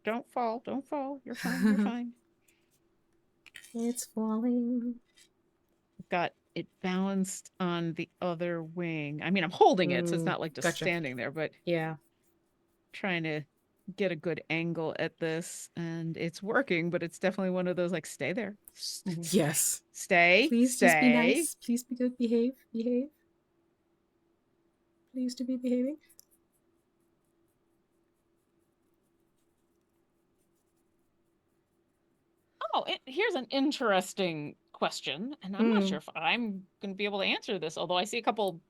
don't fall. Don't fall. You're fine. You're fine. It's falling. Got it balanced on the other wing. I mean, I'm holding it, so it's not like just Gotcha. standing there, but Yeah. trying to get a good angle at this, and it's working, but it's definitely one of those like, stay there. Yes. Stay. Please just be Stay. nice. Please be good. Behave. Behave. Please to be behaving. Oh, here's an interesting question, and I'm not sure if I'm going to be able to answer this, although I see a couple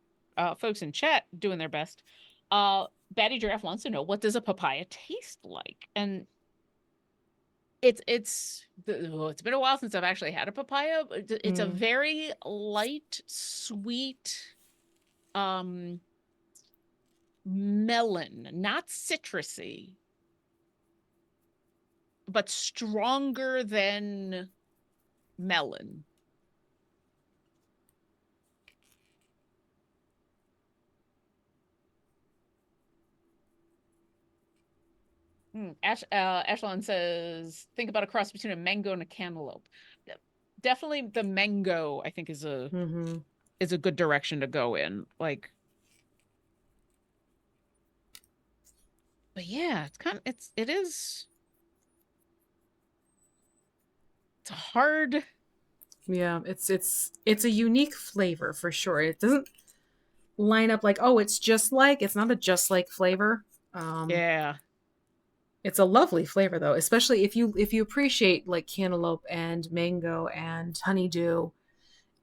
folks in chat doing their best. Batty Giraffe wants to know, what does a papaya taste like? And it's been a while since I've actually had a papaya. It's a very light, sweet melon, not citrusy, but stronger than melon. Ashlon says, think about a cross between a mango and a cantaloupe. Definitely the mango, I think, is a good direction to go in. Like, but yeah, it is. It's hard. Yeah, it's a unique flavor for sure. It doesn't line up like, oh, it's just like, it's not a just like flavor. Yeah. It's a lovely flavor though, especially if you appreciate like cantaloupe and mango and honeydew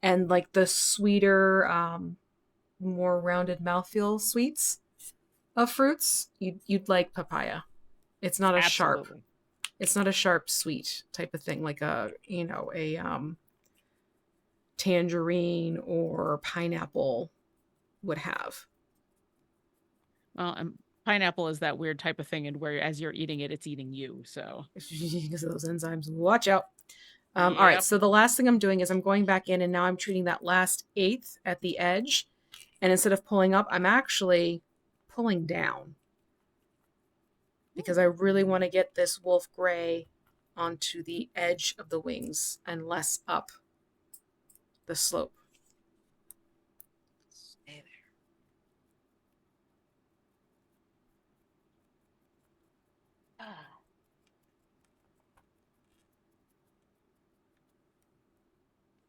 and like the sweeter more rounded mouthfeel sweets of fruits, you'd like papaya. It's not a sharp. Absolutely. It's not a sharp sweet type of thing like a tangerine or pineapple would have. Well, pineapple is that weird type of thing, and where as you're eating it, it's eating you. So Because of those enzymes. Watch out. yep. All right, so the last thing I'm doing is I'm going back in, and now I'm treating that last eighth at the edge. And instead of pulling up, I'm actually pulling down. Because I really want to get this wolf gray onto the edge of the wings and less up the slope. Stay there. Ah.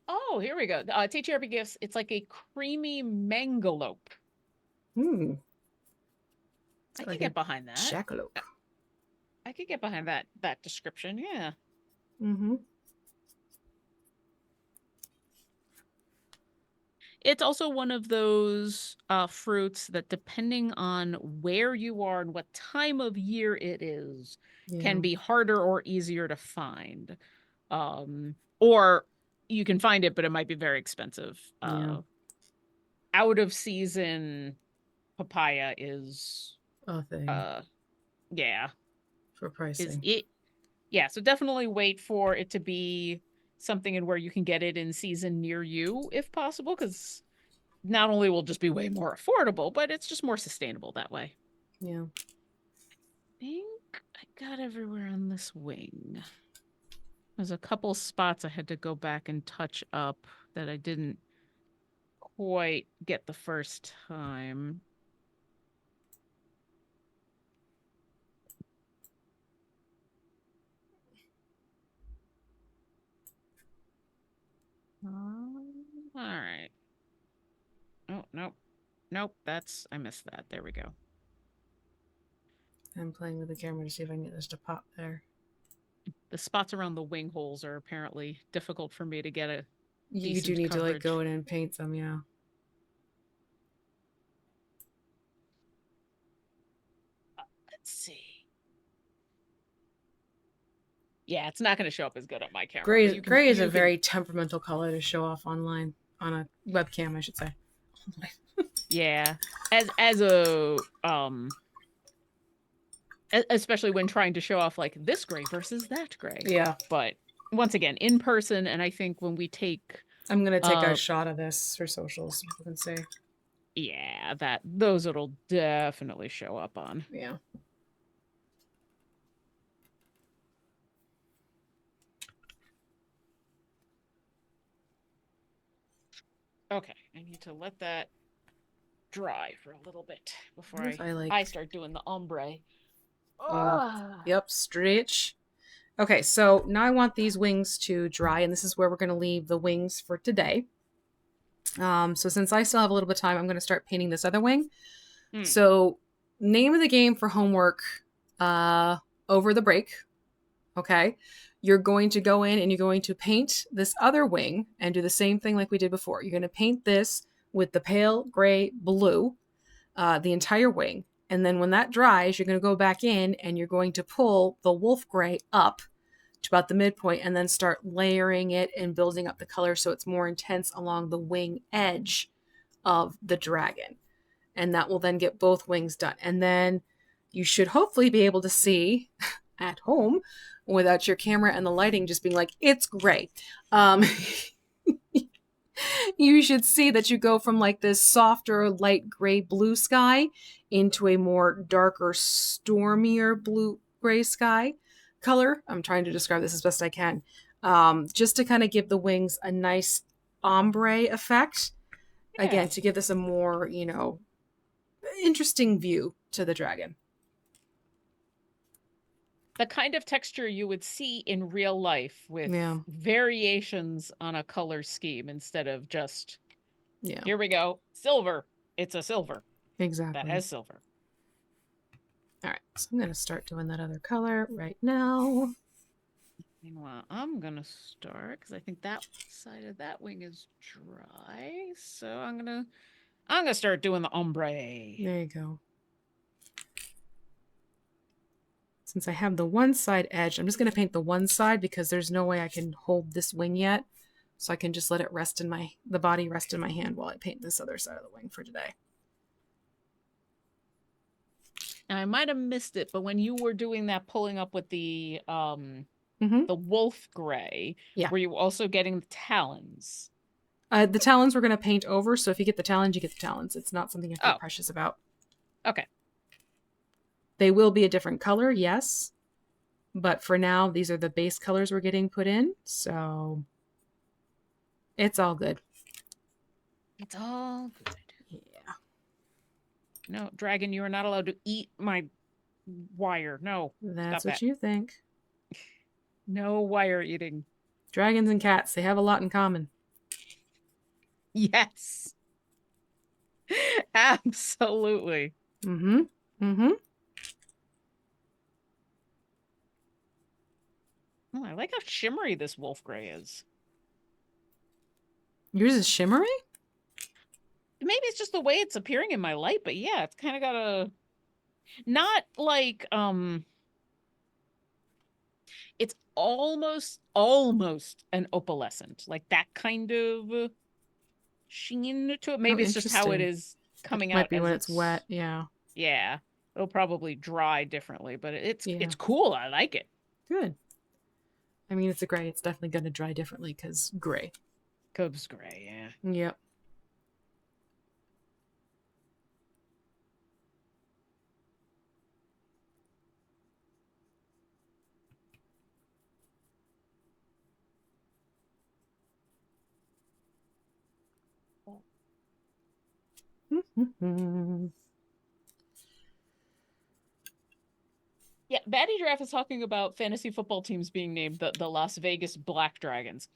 Oh, here we go. TTRP gifts. It's like a creamy mangalope. I could get behind that. Jackalope. I could get behind that description. Yeah. It's also one of those fruits that, depending on where you are and what time of year it is, can be harder or easier to find. Or you can find it, but it might be very expensive. Out of season, papaya is Oh, thing uh yeah, for is pricing. it yeah, so definitely wait for it to be something in where you can get it in season near you if possible, because not only will it just be way more affordable, but it's just more sustainable that way. Yeah. I think I got everywhere on this wing. There's a couple spots I had to go back and touch up that I didn't quite get the first time. All right. Oh, nope. Nope, I missed that. There we go. I'm playing with the camera to see if I can get this to pop there. The spots around the wing holes are apparently difficult for me to get a You do decent need to like coverage. go in and paint them, yeah. Let's see. Yeah, it's not going to show up as good on my camera, but Gray is a you can very temperamental color to show off online on a webcam, I should say. yeah. As a especially when trying to show off like this gray versus that gray. Yeah. But once again, in person, and I think when we take I'm gonna take a shot of this for socials so people can see. yeah, those it'll definitely show up on. Yeah. Okay, I need to let that dry for a little bit before I I start doing the ombre. Yep, stretch. Okay, so now I want these wings to dry, and this is where we're going to leave the wings for today. So since I still have a little bit of time, I'm going to start painting this other wing. So name of the game for homework over the break. Okay, you're going to go in and you're going to paint this other wing and do the same thing like we did before. You're going to paint this with the pale gray blue, the entire wing. And then when that dries, you're going to go back in and you're going to pull the wolf gray up to about the midpoint and then start layering it and building up the color so it's more intense along the wing edge of the dragon. And that will then get both wings done. And then you should hopefully be able to see at home without your camera and the lighting just being like, it's gray. You should see that you go from like this softer light gray blue sky into a more darker, stormier blue gray sky color. I'm trying to describe this as best I can. Just to kind of give the wings a nice ombre effect. Yeah. Again, to give this a more, interesting view to the dragon. The kind of texture you would see in real life with variations on a color scheme instead of just, here we go, silver. It's a silver. Exactly. That has silver. All right, so I'm going to start doing that other color right now. Meanwhile, I'm going to start, because I think that side of that wing is dry. So I'm going to start doing the ombre. There you go. Since I have the one side edge, I'm just going to paint the one side because there's no way I can hold this wing yet. So I can just let it rest in the body rest in my hand while I paint this other side of the wing for today. Now, I might have missed it, but when you were doing that pulling up with the wolf gray, were you also getting the talons? The talons we're going to paint over, so if you get the talons, you get the talons. It's not something you have to be precious about. Okay. They will be a different color, yes. But for now, these are the base colors we're getting put in. So it's all good. It's all good. Yeah. No, dragon, you are not allowed to eat my wire. No. That's what you think. No wire eating. Dragons and cats, they have a lot in common. Yes. Absolutely. Mm-hmm. Mm-hmm. Oh, I like how shimmery this wolf gray is. Yours is shimmery? Maybe it's just the way it's appearing in my light, but yeah, it's kind of got a... Not like, it's almost an opalescent. Like that kind of sheen to it. Maybe it's just how it is coming Might out be as when it's wet. Yeah. Yeah, it'll probably dry differently, but it's Yeah. cool. I like it. Good. I mean, it's a gray. It's definitely going to dry differently because gray. Cubs gray, yeah. Yep. Yeah, Batty Giraffe is talking about fantasy football teams being named the Las Vegas Black Dragons.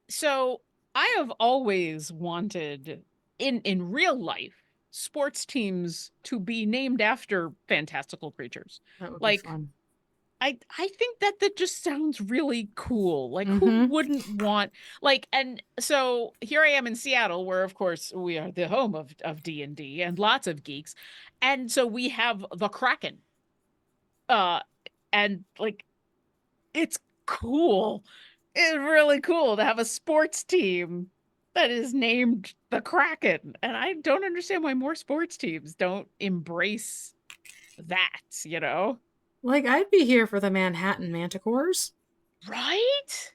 So I have always wanted in real life sports teams to be named after fantastical creatures. That would be Like fun. I think that just sounds really cool. Like who Mm-hmm. wouldn't want like and so here I am in Seattle where of course we are the home of D&D and lots of geeks. And so we have the Kraken. Uh and like it's cool. It's really cool to have a sports team that is named the Kraken. And I don't understand why more sports teams don't embrace that, you know? Like, I'd be here for the Manhattan Manticores. Right?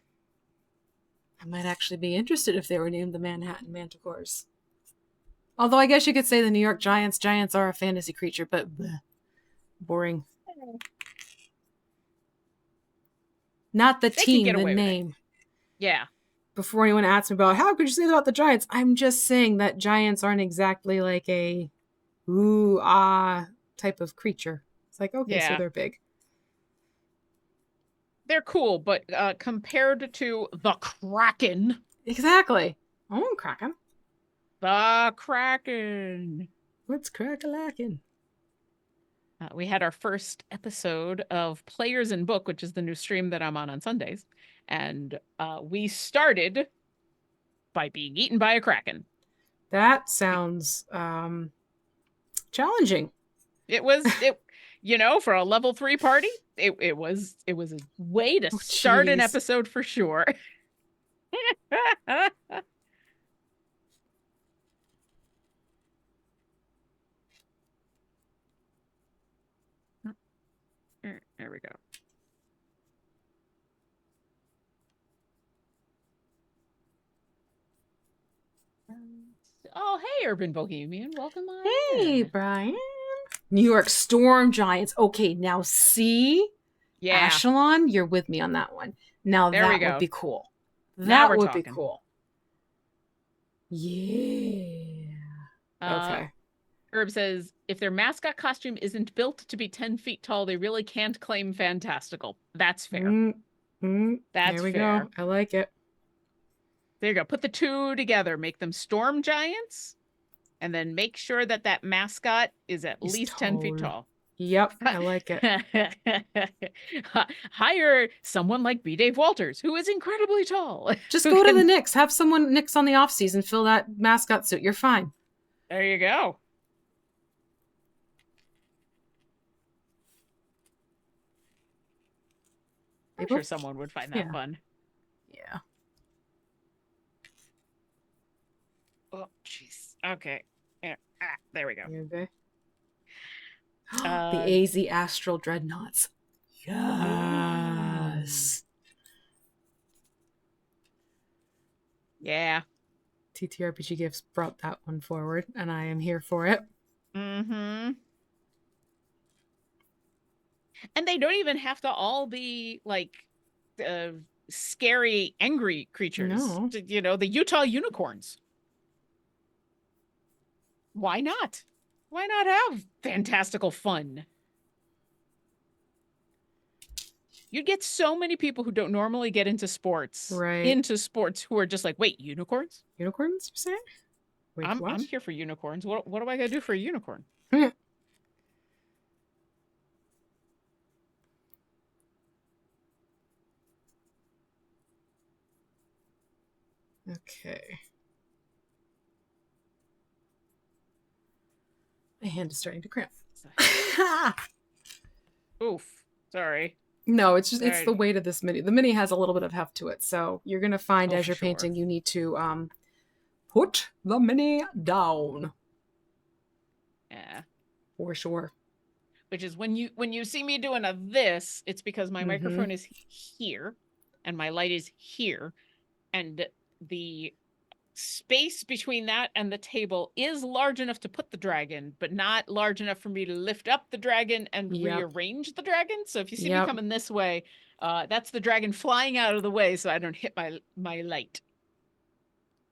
I might actually be interested if they were named the Manhattan Manticores. Although I guess you could say the New York Giants. Giants are a fantasy creature, but bleh, boring. Not the They can team, get the away with it. name. Yeah. Before anyone asks me about how could you say that about the Giants, I'm just saying that Giants aren't exactly like a ooh ah type of creature. It's like, okay, so Yeah. they're big. They're cool, but compared to the Kraken, Exactly. I won't crack 'em. the Kraken. What's crack-a-lackin'? We had our first episode of Players in Book, which is the new stream that I'm on Sundays. And we started by being eaten by a Kraken. That sounds challenging. It was for a level 3 party, it was a way to start an Jeez. episode for sure. There we go. Oh, hey, Urban Bohemian. Welcome on Hey, in. Brian. New York Storm Giants. Okay, now see? Yeah. Ashelon, you're with me on that one. Now There we that go. would be cool. Now That we're would be talking. cool. Yeah. Okay. Herb says, if their mascot costume isn't built to be 10 feet tall, they really can't claim fantastical. That's fair. That's there we fair. go. I like it. There you go. Put the two together. Make them storm giants. And then make sure that that mascot is at least 10 feet tall. Yep, I like it. Hire someone like B. Dave Walters, who is incredibly tall. Just go to the Knicks. Have someone Knicks on the off season fill that mascot suit. You're fine. There you go. I'm sure someone would find that fun. Yeah. Oh, jeez. Okay. Yeah. There we go. You okay? The AZ Astral Dreadnoughts. Yes. Yeah. TTRPG Gifts brought that one forward, and I am here for it. Mm-hmm. And they don't even have to all be like scary, angry creatures. No. The Utah unicorns. Why not? Why not have fantastical fun? You'd get so many people who don't normally get into sports, who are just like, wait, unicorns? Unicorns, you say? Wait, I'm here for unicorns. What do I gotta do for a unicorn? Okay. My hand is starting to cramp. Oof. Sorry. No, it's just it's the weight of this mini. The mini has a little bit of heft to it, so you're gonna find as you're painting, you need to put the mini down. Yeah. For sure. Which is when you see me doing a this, it's because my microphone is here and my light is here. And the space between that and the table is large enough to put the dragon, but not large enough for me to lift up the dragon and rearrange the dragon. So if you see me coming this way, that's the dragon flying out of the way so I don't hit my light.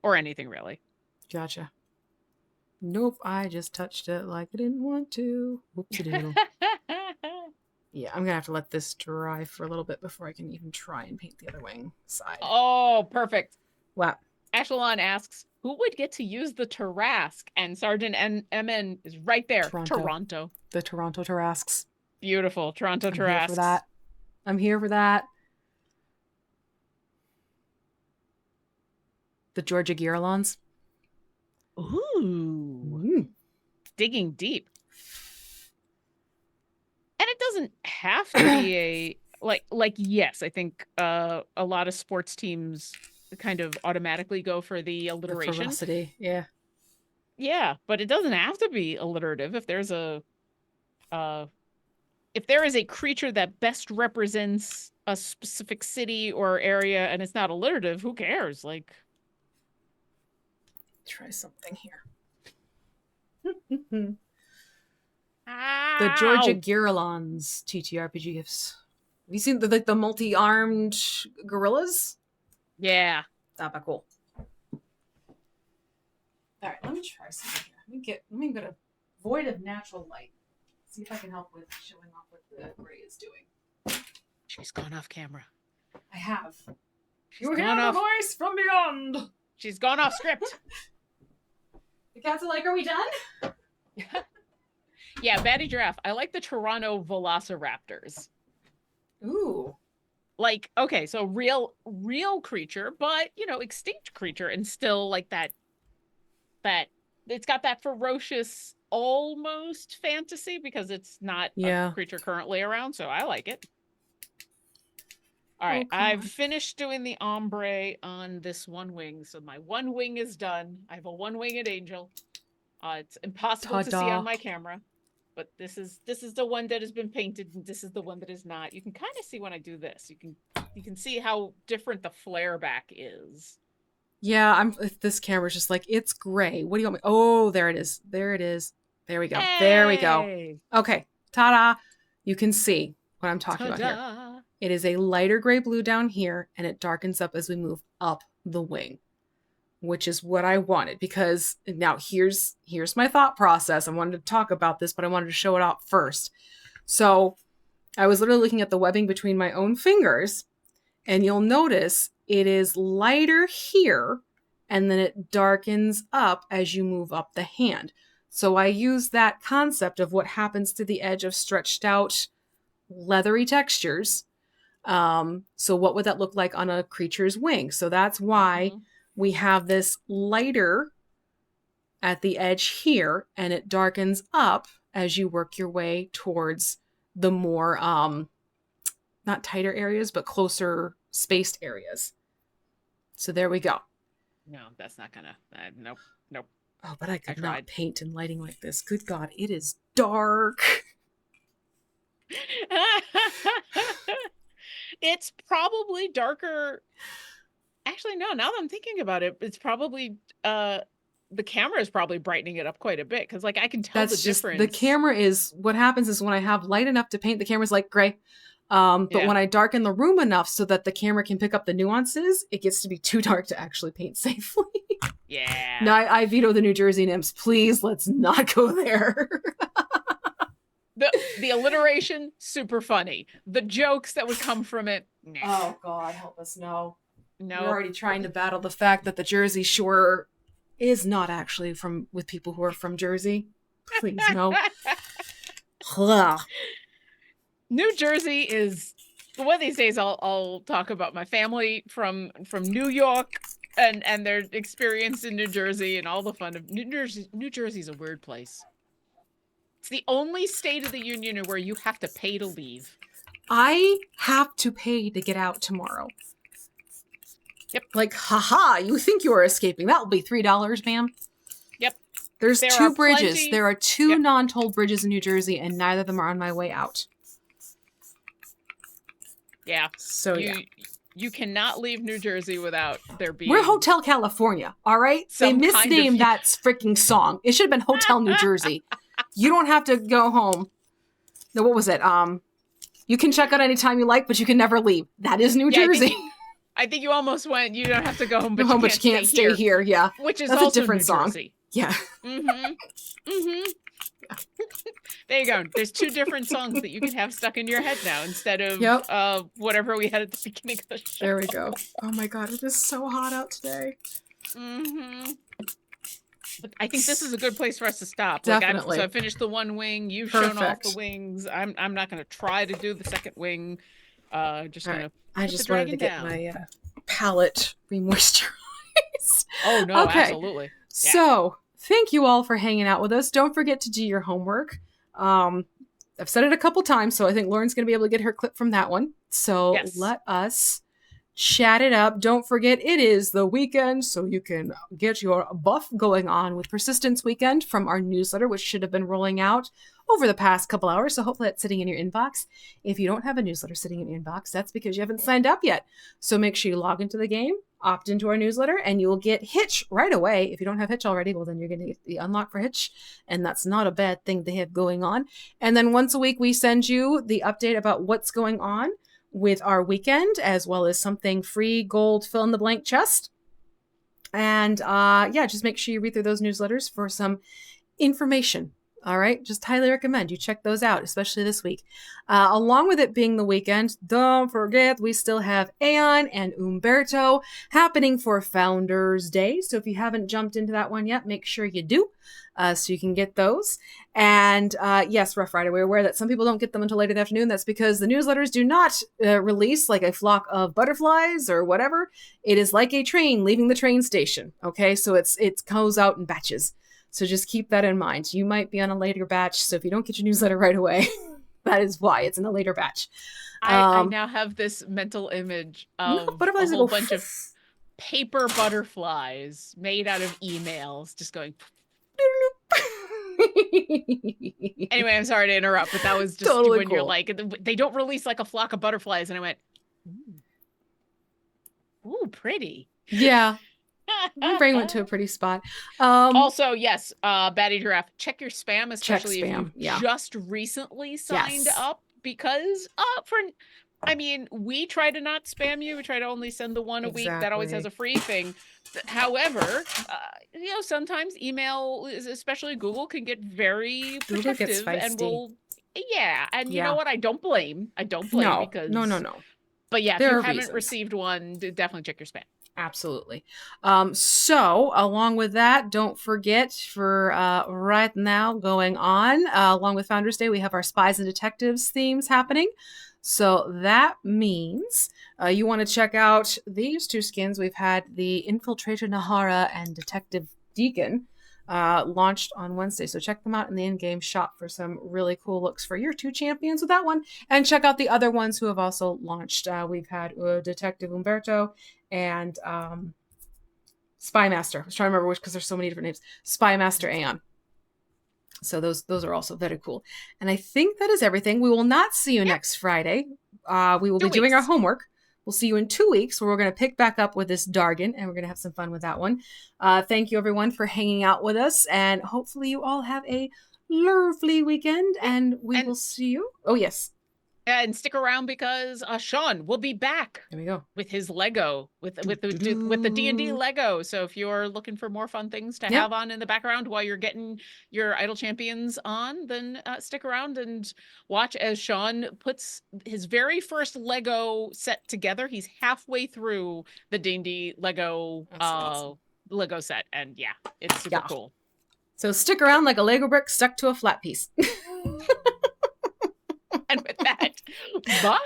Or anything, really. Gotcha. Nope, I just touched it like I didn't want to. Whoopsie doodle. Yeah, I'm gonna have to let this dry for a little bit before I can even try and paint the other wing side. Oh, perfect. Wow. Ashelon asks, who would get to use the Tarrasque? And Sergeant MN is right there. Toronto. The Toronto Tarrasques. Beautiful. Toronto Tarrasques. I'm here for that. I'm here for that. The Georgia Girolons. Ooh. Digging deep. And it doesn't have to be a like yes, I think a lot of sports teams kind of automatically go for the alliteration. The ferocity, yeah. Yeah, but it doesn't have to be alliterative if there's if there is a creature that best represents a specific city or area and it's not alliterative, who cares? Like, try something here. The Georgia Girolons TTRPG gifts. Have you seen the multi-armed gorillas? Yeah. That'd be cool. Alright, let me try something here. Let me get a void of natural light. See if I can help with showing off what the gray is doing. She's gone off camera. I have. You hear the voice from beyond! She's gone off script. The cats are like, are we done? Yeah, Batty Giraffe. I like the Toronto Velociraptors. Ooh. Like, okay, so real creature, but, you know, extinct creature, and still like that it's got that ferocious almost fantasy because it's not a creature currently around, so I like it. All right, I've finished doing the ombre on this one wing, so my one wing is done. I have a one-winged angel. It's impossible to see on my camera, but this is the one that has been painted, and this is the one that is not. You can kind of see when I do this. You can see how different the flare back is. Yeah, this camera's just like, it's gray. What do you want me? Oh, there it is. There it is. There we go. Hey! There we go. Okay. Ta-da. You can see what I'm talking about here. It is a lighter gray blue down here, and it darkens up as we move up the wing, which is what I wanted, because now here's my thought process. I wanted to talk about this, but I wanted to show it off first. So I was literally looking at the webbing between my own fingers, and you'll notice it is lighter here, and then it darkens up as you move up the hand. So I use that concept of what happens to the edge of stretched out leathery textures. So what would that look like on a creature's wing? So that's why we have this lighter at the edge here, and it darkens up as you work your way towards the more, not tighter areas, but closer spaced areas. So there we go. No, that's not gonna, nope. Oh, but I could not paint and lighting like this. Good God, it is dark. It's probably darker. Actually, no, now that I'm thinking about it, it's probably, the camera is probably brightening it up quite a bit, because, like, I can tell the difference. The camera is, what happens is when I have light enough to paint, the camera's like gray. But when I darken the room enough so that the camera can pick up the nuances, it gets to be too dark to actually paint safely. Yeah. No, I veto the New Jersey nymphs. Please, let's not go there. The alliteration, super funny. The jokes that would come from it, nah. Oh, God, help us, no. No. We're already trying to battle the fact that the Jersey Shore is not actually with people who are from Jersey. Please, no. New Jersey is, one of these days I'll talk about my family from New York and their experience in New Jersey and all the fun of New Jersey. New Jersey's a weird place. It's the only state of the union where you have to pay to leave. I have to pay to get out tomorrow. Yep. Like, haha, you think you are escaping. That'll be $3, ma'am. Yep. There's There two are bridges. plenty- There are two Yep. non-toll bridges in New Jersey, and neither of them are on my way out. Yeah. So yeah. You cannot leave New Jersey without there being We're Hotel California, all right? They some kind of- misnamed that freaking song. It should have been Hotel New Jersey. You don't have to go home. No, what was it? You can check out anytime you like, but you can never leave. That is New Yeah, Jersey. I think you almost went, you don't have to go home, but, Go home, you, but you can't stay here. Yeah. Which is That's a also different New song. Jersey. Yeah. Mm-hmm. Mm-hmm. There you go. There's two different songs that you can have stuck in your head now instead of whatever we had at the beginning of the show. There we go. Oh my god, it is so hot out today. Mm-hmm. But I think this is a good place for us to stop. Definitely. So I finished the one wing. You've shown off the wings. I'm not going to try to do the second wing. Just going to. I just wanted to get my palette remoisturized. Oh no, okay. Absolutely. Yeah. So thank you all for hanging out with us. Don't forget to do your homework. I've said it a couple times, so I think Lauren's going to be able to get her clip from that one. So let us chat it up. Don't forget, it is the weekend, so you can get your buff going on with Persistence Weekend from our newsletter, which should have been rolling out over the past couple hours. So hopefully that's sitting in your inbox. If you don't have a newsletter sitting in your inbox, that's because you haven't signed up yet. So make sure you log into the game, opt into our newsletter, and you will get Hitch right away. If you don't have Hitch already, well, then you're going to get the unlock for Hitch, and that's not a bad thing to have going on. And then once a week, we send you the update about what's going on with our weekend, as well as something free gold fill in the blank chest. And just make sure you read through those newsletters for some information. All right, just highly recommend you check those out, especially this week. Along with it being the weekend, don't forget we still have Aeon and Umberto happening for Founders Day. So if you haven't jumped into that one yet, make sure you do, so you can get those. And yes, Rough Rider, we're aware that some people don't get them until late in the afternoon. That's because the newsletters do not release like a flock of butterflies or whatever. It is like a train leaving the train station. Okay, so it goes out in batches. So just keep that in mind. You might be on a later batch, so if you don't get your newsletter right away, that is why it's in a later batch. I now have this mental image of a whole bunch of paper butterflies made out of emails just going. Anyway, I'm sorry to interrupt, but that was just totally when cool. You're like, they don't release like a flock of butterflies. And I went, ooh, pretty. Yeah. My brain went to a pretty spot. Also, yes, Batty Giraffe, check your spam, especially if you just recently signed up, because we try to not spam you. We try to only send the one a week that always has a free thing. However, sometimes email, especially Google, can get very protective and will. Yeah, and you know what? I don't blame because no. But yeah, if you haven't received one, definitely check your spam. Absolutely. So along with that, don't forget for right now going on, along with Founders Day, we have our Spies and Detectives themes happening. So that means you want to check out these two skins. We've had the Infiltrator Nahara and Detective Deacon launched on Wednesday. So check them out in the in-game shop for some really cool looks for your two champions with that one. And check out the other ones who have also launched. We've had Detective Umberto and Spy Master. I was trying to remember which because there's so many different names. Spy Master Aeon. So those are also very cool. And I think that is everything. We will not see you next Friday. We will be doing our homework. We'll see you in 2 weeks where we're going to pick back up with this Dargan, and we're going to have some fun with that one. Thank you, everyone, for hanging out with us, and hopefully you all have a lovely weekend, and we will see you. Oh, yes. And stick around because Sean will be back. There we go. With his Lego, with the D&D Lego. So if you're looking for more fun things to have on in the background while you're getting your Idle Champions on, then stick around and watch as Sean puts his very first Lego set together. He's halfway through the D&D Lego Lego set, and yeah, it's super cool. So stick around like a Lego brick stuck to a flat piece. And with that, bye.